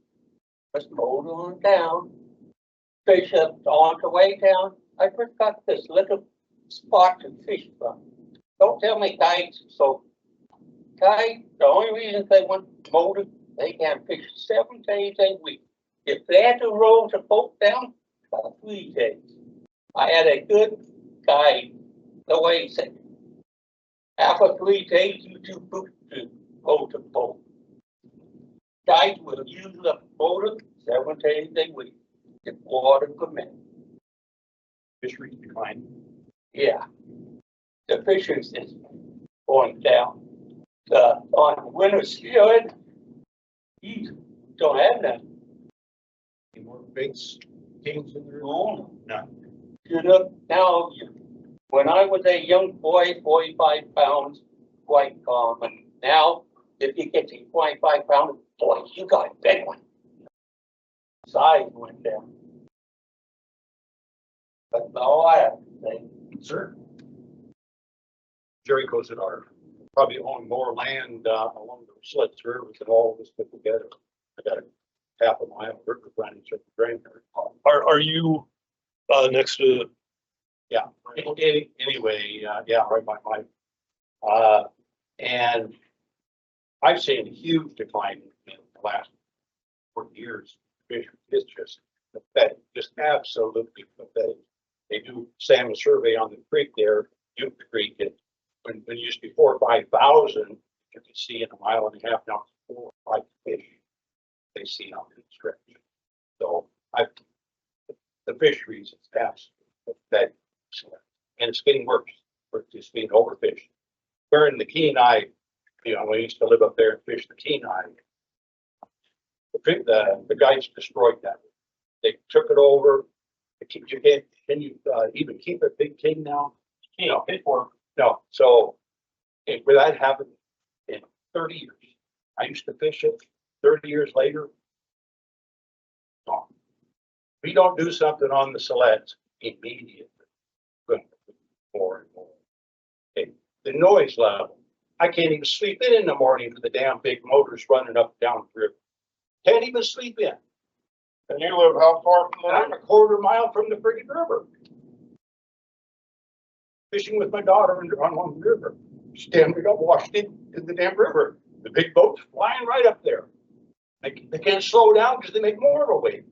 just motor on down. Fish up on the way down. I just got this little spot to fish from. Don't tell me guides. So guys, the only reason they want motor, they can fish 7 days a week. If they had to roll the boat down, about 3 days. I had a good guide, the way he said, after 3 days, you too good to go to boat. Guys will use the motor 7 days a week. If water permit. Fisheries decline. Yeah. The fishing system going down. On winter skillet, you don't have none. Any more baits, kings in there? No. No. You know, now, when I was a young boy, 45 pounds, quite common. Now, if you get to 25 pounds, boy, you got a big one. Size went down. That's all I have to say. Sir. Jerry goes at our, probably own more land along the Siletz River than all of us put together. I got a half a mile river running through the drain there. are you, next to? Yeah, anyway, yeah, right by my, and I've seen a huge decline in the last 40 years. It's just pathetic, just absolutely pathetic. They do salmon survey on the creek there, Utica Creek, and when it used to be 4,000 or 5,000, you could see in a mile and a half, now it's 4 or 5 fish they see on the stretch. So the fisheries is absolutely pathetic. And it's getting worse. It's being overfished. We're in the Kenai, you know, we used to live up there and fish the Kenai. The guys destroyed that. They took it over. Can you even keep a big king now? You know, no. So where that happened in 30 years, I used to fish it. 30 years later, gone. We don't do something on the Siletz immediately. More and more. Okay. The noise level. I can't even sleep in the morning for the damn big motors running up and down the river. Can't even sleep in. And you live how far from I'm there? a quarter mile from the friggin' river. Fishing with my daughter on one river. Standing up, washed in the damn river. The big boats flying right up there. They can't slow down because they make more of a wave.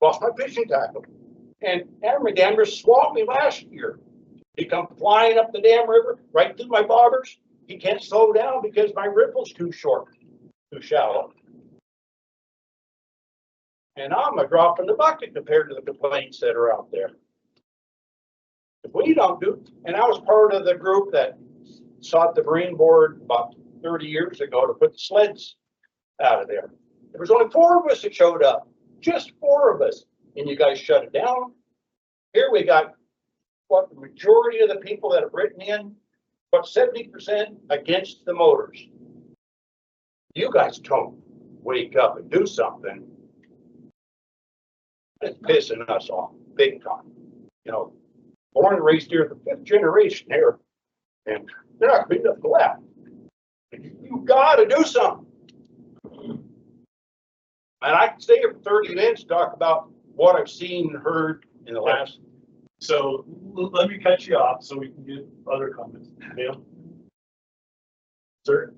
Lost my fishing tackle. And Ammergander swamped me last year. He come flying up the damn river, right through my bobbers. He can't slow down because my riffle's too short, too shallow. And I'm a drop in the bucket compared to the complaints that are out there. If we don't do, and I was part of the group that sought the Marine Board about 30 years ago to put the sleds out of there. There was only 4 of us that showed up, just 4 of us, and you guys shut it down. Here we got what the majority of the people that have written in, but 70% against the motors. You guys don't wake up and do something. It's pissing us off big time. You know, born and raised here, the fifth generation here, and they're not going to be nothing left. You gotta do something. And I can stay here for 30 minutes, talk about what I've seen and heard in the last. So let me cut you off so we can get other comments. Ma'am? Sir?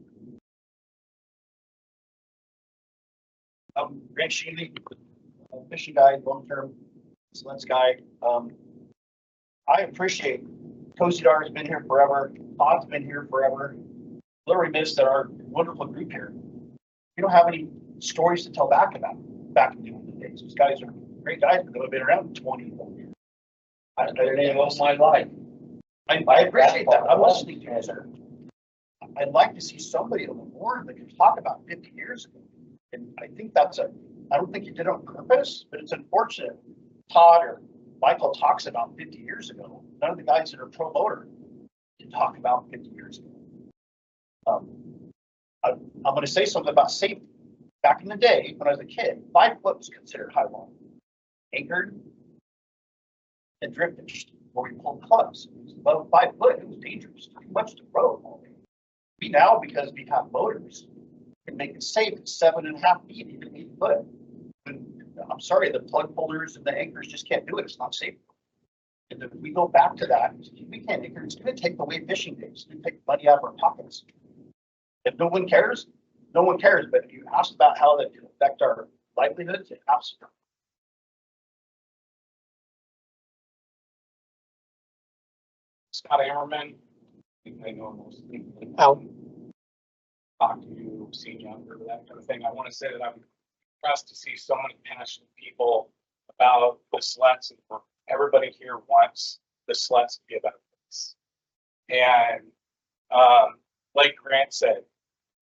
Grant Sheely, fishing guide, long-term Siletz guy. I appreciate Cozy Dar's been here forever. Todd's been here forever. Literally missed our wonderful group here. We don't have any stories to tell back about back in the old days. These guys are great guys, but they've been around 20 years. I've been in all my life. I appreciate that. I'm listening to you, sir. I'd like to see somebody on the board that can talk about 50 years ago. And I think I don't think you did it on purpose, but it's unfortunate. Todd or Michael talks about 50 years ago. None of the guys that are pro motor can talk about 50 years ago. I'm going to say something about safety. Back in the day, when I was a kid, 5 foot was considered high water. Anchored and drift fished, where we pulled clubs. It was above 5 foot, it was dangerous. Too much to row all day. We now, because we have motors, can make it safe at 7.5 feet, even 8 foot. And I'm sorry, the plug pullers and the anchors just can't do it. It's not safe. And if we go back to that, we can't anchor. It's going to take away fishing days. It's going to take money out of our pockets. If no one cares, no one cares. But if you ask about how that can affect our livelihoods, it absolutely. Scott Ammerman. I know most people. Out. Talk to you, seen younger, that kind of thing. I want to say that I'm impressed to see so many passionate people about the Siletz, and everybody here wants the Siletz to be a better place. And like Grant said,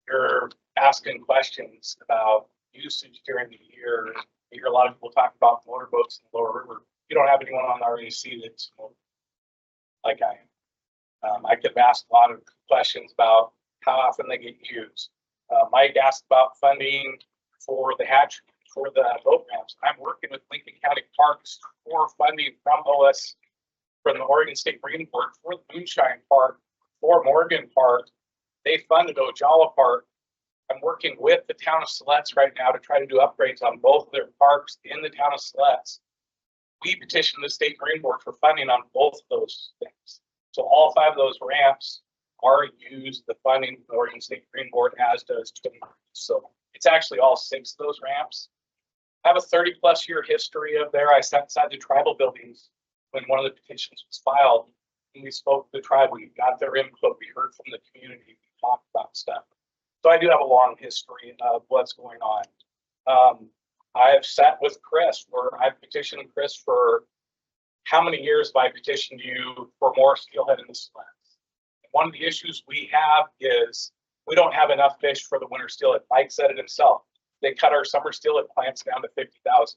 you're asking questions about usage during the year. You hear a lot of people talk about motorboats in the lower river. You don't have anyone on the RAC that's like I am. I could ask a lot of questions about how often they get used. Mike asked about funding for the hatchery, for the boat ramps. I'm working with Lincoln County Parks for funding from OS, from the Oregon State Marine Board, for the Moonshine Park, for Morgan Park. They funded Ojala Park. I'm working with the town of Siletz right now to try to do upgrades on both of their parks in the town of Siletz. We petitioned the State Marine Board for funding on both of those things. So all 5 of those ramps are used, the funding from the Oregon State Marine Board, as does. So it's actually all 6 of those ramps. I have a 30+ year history of there. I sat inside the tribal buildings when one of the petitions was filed, and we spoke to the tribe. We got their input. We heard from the community. We talked about stuff. So I do have a long history of what's going on. I've sat with Chris, where I've petitioned Chris for how many years have I petitioned you for more steelhead in the Siletz? One of the issues we have is we don't have enough fish for the winter steelhead. Mike said it himself. They cut our summer steelhead plants down to 50,000.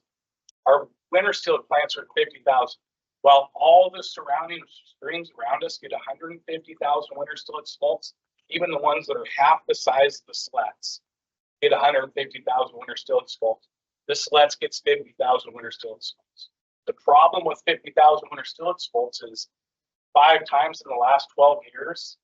Our winter steelhead plants are 50,000. While all the surrounding streams around us get 150,000 winter steelhead smolts, even the ones that are half the size of the Siletz get 150,000 winter steelhead smolts. The Siletz gets 50,000 winter steelhead smolts. The problem with 50,000 winter steelhead smolts is 5 times in the last 12 years,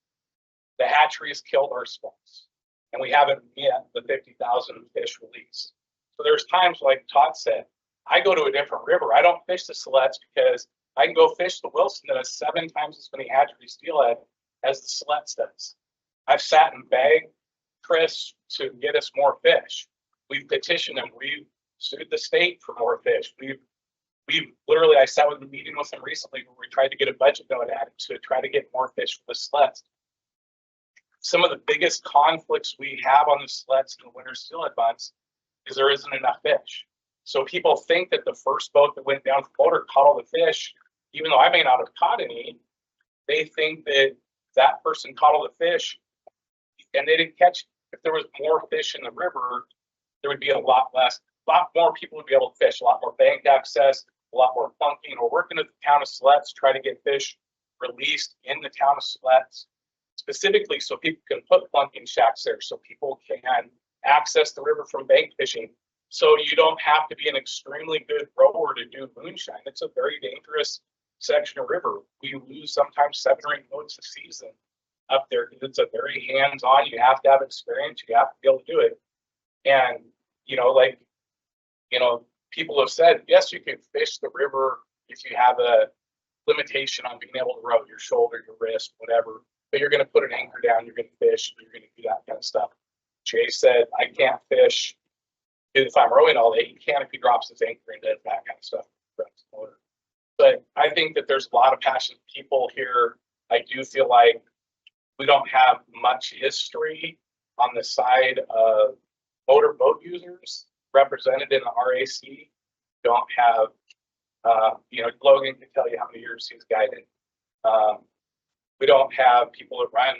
the hatchery has killed our smolts, and we haven't met the 50,000 fish release. So there's times, like Todd said, I go to a different river. I don't fish the Siletz because I can go fish the Wilson that has 7 times as many hatchery steelhead as the Siletz does. I've sat and begged Chris to get us more fish. We've petitioned him. We've sued the state for more fish. We've literally, I sat with a meeting with him recently where we tried to get a budget note added to try to get more fish for the Siletz. Some of the biggest conflicts we have on the Siletz in the winter steelhead months is there isn't enough fish. So people think that the first boat that went down for motor caught all the fish, even though I may not have caught any. They think that that person caught all the fish and they didn't catch. If there was more fish in the river, there would be a lot more people would be able to fish, a lot more bank access, a lot more funky, and we're working with the town of Siletz, try to get fish released in the town of Siletz, specifically so people can put plunking shacks there, so people can access the river from bank fishing. So you don't have to be an extremely good rower to do moonshine. It's a very dangerous section of river. We lose sometimes 7 or 8 boats a season up there because it's a very hands-on. You have to have experience. You have to be able to do it. And, you know, like, you know, people have said, yes, you can fish the river if you have a limitation on being able to row your shoulder, your wrist, whatever, but you're going to put an anchor down, you're going to fish, you're going to do that kind of stuff. Jay said, I can't fish if I'm rowing all day. He can if he drops his anchor and does that kind of stuff. But I think that there's a lot of passionate people here. I do feel like we don't have much history on the side of motorboat users represented in the RAC. Don't have, you know, Logan can tell you how many years he's guided. We don't have people that run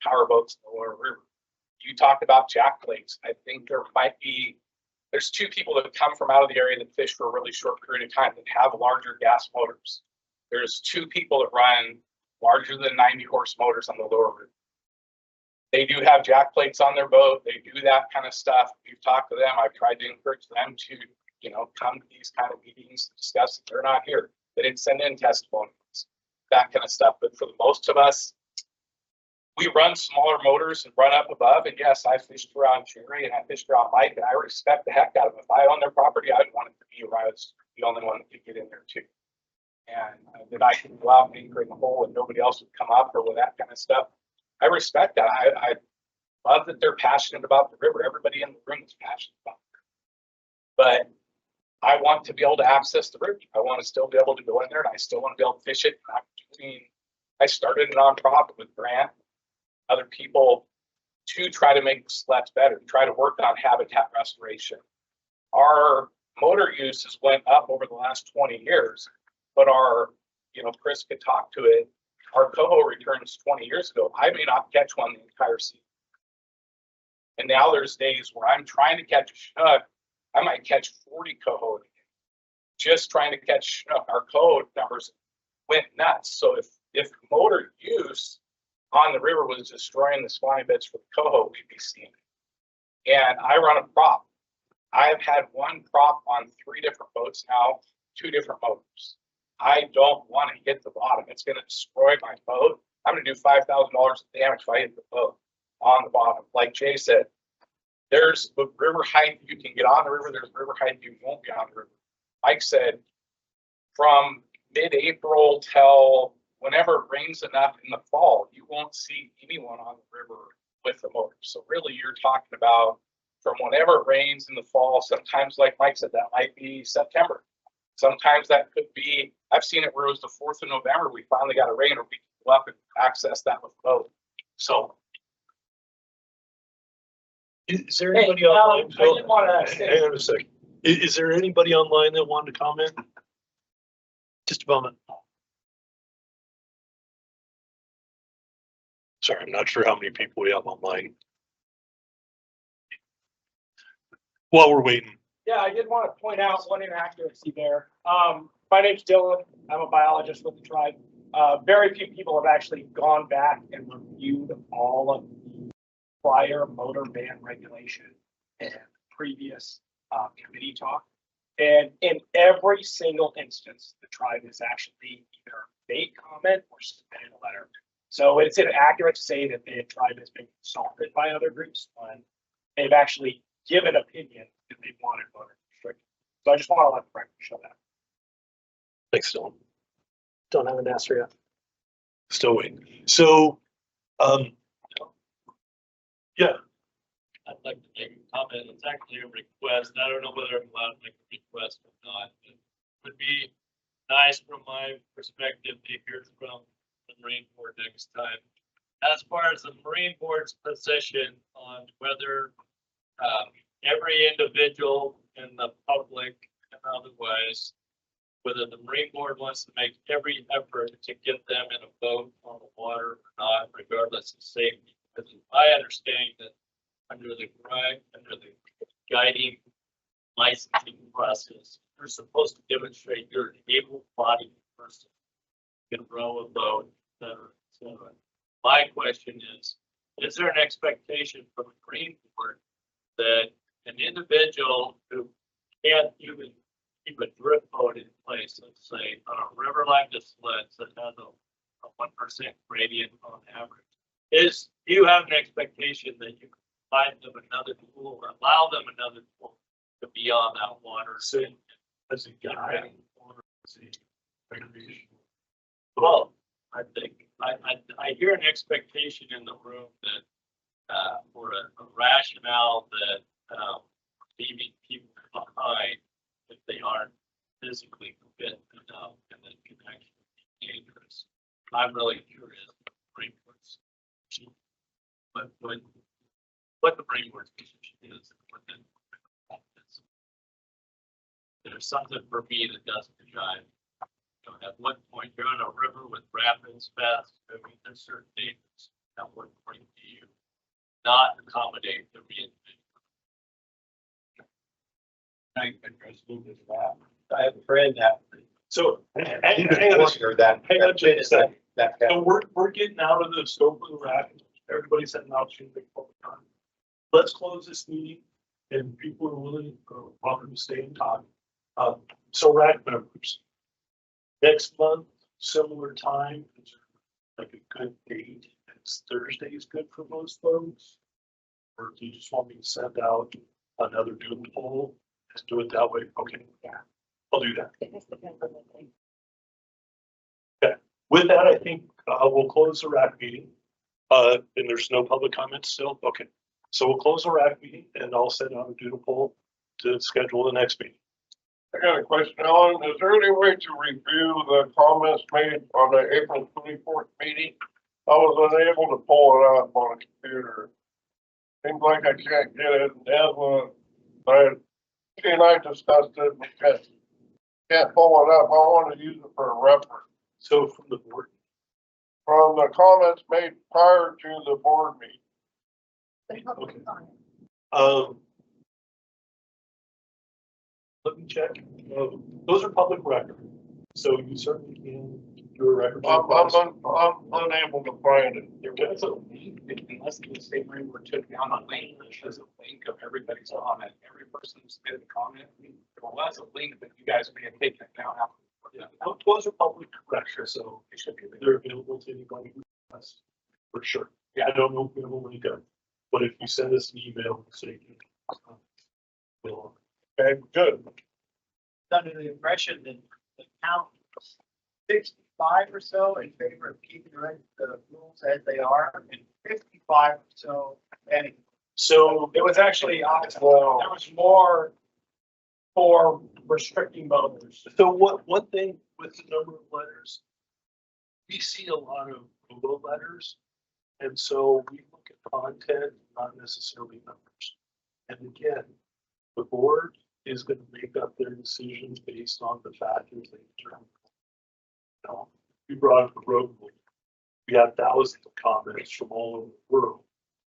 power boats in the lower river. You talked about jack plates. I think there might be, there's 2 people that come from out of the area that fish for a really short period of time that have larger gas motors. There's 2 people that run larger than 90 horse motors on the lower river. They do have jack plates on their boat. They do that kind of stuff. We've talked to them. I've tried to encourage them to, you know, come to these kind of meetings to discuss it. They're not here. They didn't send in testimonials, that kind of stuff. But for the most of us, we run smaller motors and run up above. And yes, I fished around Jerry and I fished around Mike, and I respect the heck out of them. If I own their property, I'd want it to be where I was the only one that could get in there too. And that I can go out and anchor in the hole and nobody else would come up or with that kind of stuff. I respect that. I love that they're passionate about the river. Everybody in the room is passionate about the river. But I want to be able to access the river. I want to still be able to go in there, and I still want to be able to fish it. I started a nonprofit with Grant, other people, to try to make the Siletz better, to try to work on habitat restoration. Our motor uses went up over the last 20 years, but our, you know, Chris could talk to it. Our coho returns 20 years ago. I may not catch one the entire season. And now there's days where I'm trying to catch a Chinook. I might catch 40 coho a day. Just trying to catch Chinook. Our coho numbers went nuts. So if motor use on the river was destroying the spawning beds for the coho, we'd be seeing it. And I run a prop. I've had one prop on 3 different boats now, 2 different motors. I don't want to hit the bottom. It's going to destroy my boat. I'm going to do $5,000 of damage if I hit the boat on the bottom. Like Jay said, there's the river height you can get on the river. There's river height you won't get on the river. Mike said from mid-April till whenever it rains enough in the fall, you won't see anyone on the river with the motor. So really you're talking about from whenever it rains in the fall, sometimes like Mike said, that might be September. Sometimes that could be, I've seen it where it was the 4th of November, we finally got a rain or we can go up and access that with the boat. So. Is there anybody online? I didn't want to Hang on a second. Is there anybody online that wanted to comment? Just a moment. Sorry, I'm not sure how many people we have online. While we're waiting. Yeah, I did want to point out one inaccuracy there. My name's Dylan. I'm a biologist with the tribe. Very few people have actually gone back and reviewed all of the prior motor ban regulation and previous committee talk. And in every single instance, the tribe has actually either made comment or submitted a letter. So it's inaccurate to say that the tribe has been consulted by other groups when they've actually given opinion that they wanted motor restriction. So I just want to let the record show that. Thanks, Dylan. Don't have an answer yet. Still waiting. So, yeah. I'd like to make a comment. It's actually a request. I don't know whether I'm allowed to make a request or not. It would be nice from my perspective to hear from the Marine Board next time. As far as the Marine Board's position on whether every individual in the public and otherwise, whether the Marine Board wants to make every effort to get them in a boat on the water or not, regardless of safety. Because I understand that under the guiding licensing process, you're supposed to demonstrate your my question is there an expectation from the Marine Corps that an individual who can't even keep a drift boat in place, let's say, on a river like the Siletz that has a 1% gradient on average, do you have an expectation that you can provide them another tool or allow them another tool to be on that water? So, as a guy, or as a recreational. Well, I think, I hear an expectation in the room that, for a rationale that, leaving people behind if they aren't physically fit enough and that can actually be dangerous. I'm really curious what the Marine Corps position is. There's something for me that doesn't jive. You know, at what point you're on a river with rapids fast, I mean, there's certain dangers. At what point do you not accommodate the reinvention? I have a friend that. So, hang on just a second. So we're getting out of the scope of the rapids. Everybody's had an opportunity to public comment. Let's close this meeting and people are willing, welcome to stay and talk. So RAC members, next month, similar time, is like a good date. It's Thursday is good for most folks. Or do you just want me to send out another doodle poll? Let's do it that way. Okay, yeah, I'll do that. It just depends on the thing. Okay, with that, I think we'll close the RAC meeting. And there's no public comments still? Okay, so we'll close the RAC meeting and I'll send out a doodle poll to schedule the next meeting. I got a question, Alan. Is there any way to review the comments made on the April 24th meeting? I was unable to pull it up on a computer. Seems like I can't get it. She and I discussed it because can't pull it up. I want to use it for a reference. So from the board? From the comments made prior to the board meeting. Okay. Let me check. Those are public record, so you certainly can do a record. I'm unable to find it. There's a link, unless the state Marine Corps took down a link, there's a link of everybody's comment, every person who submitted a comment. There was a link that you guys may have taken it down. Yeah, those are public records, so they should be they're available to anybody who has, for sure. Yeah, I don't know if we have a link up, but if you send us an email, say, we'll. Okay, good. Under the impression that the count was 65 or so in favor of keeping the rules as they are, and 55 or so banning. So it was actually opposite. There was more for restricting motors. So one thing with the number of letters, we see a lot of Google letters, and so we look at content, not necessarily numbers. And again, the board is going to make up their decisions based on the factors they determine. You know, we brought up the road. We had thousands of comments from all over the world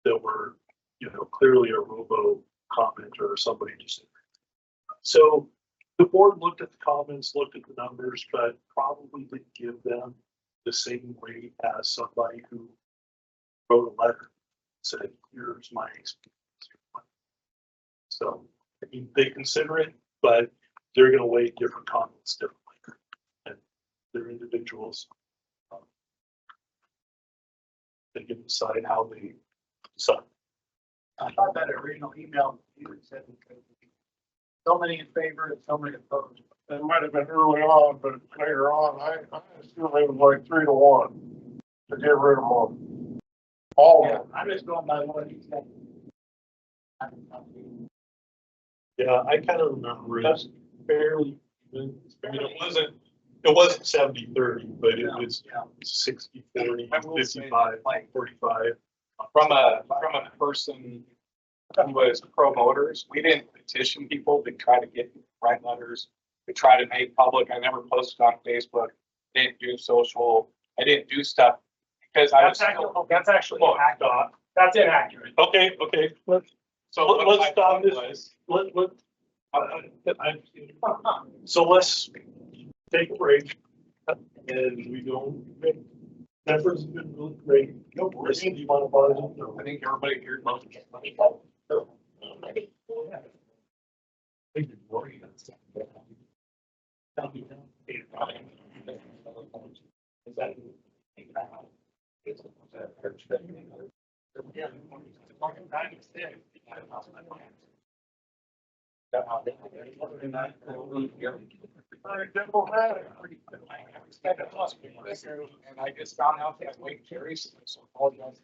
that were, you know, clearly a robo commenter or somebody just. So the board looked at the comments, looked at the numbers, but probably didn't give them the same weight as somebody who wrote a letter, said, here's my experience. So, I mean, they consider it, but they're going to weigh different comments differently. And they're individuals. They can decide how they decide. I thought that original email you said so many in favor and so many opposed. It might have been early on, but later on, I assume it was like 3-1 to get rid of them all. Yeah, I'm just going by what he said. Yeah, I kind of remember it fairly even. I mean, it wasn't 70-30, but it was 60-40, 55-45. From a person who was pro motors, we didn't petition people to try to get write letters, to try to make public. I never posted on Facebook, didn't do social, I didn't do stuff because That's actually accurate. That's inaccurate. Okay. Let's stop this. So let's take a break and we go. Efforts have been really great. No, Chris, do you want to buy it? I think everybody here loves it. Very diplomatic. And I just found out that Wake Jerry's, so I apologize.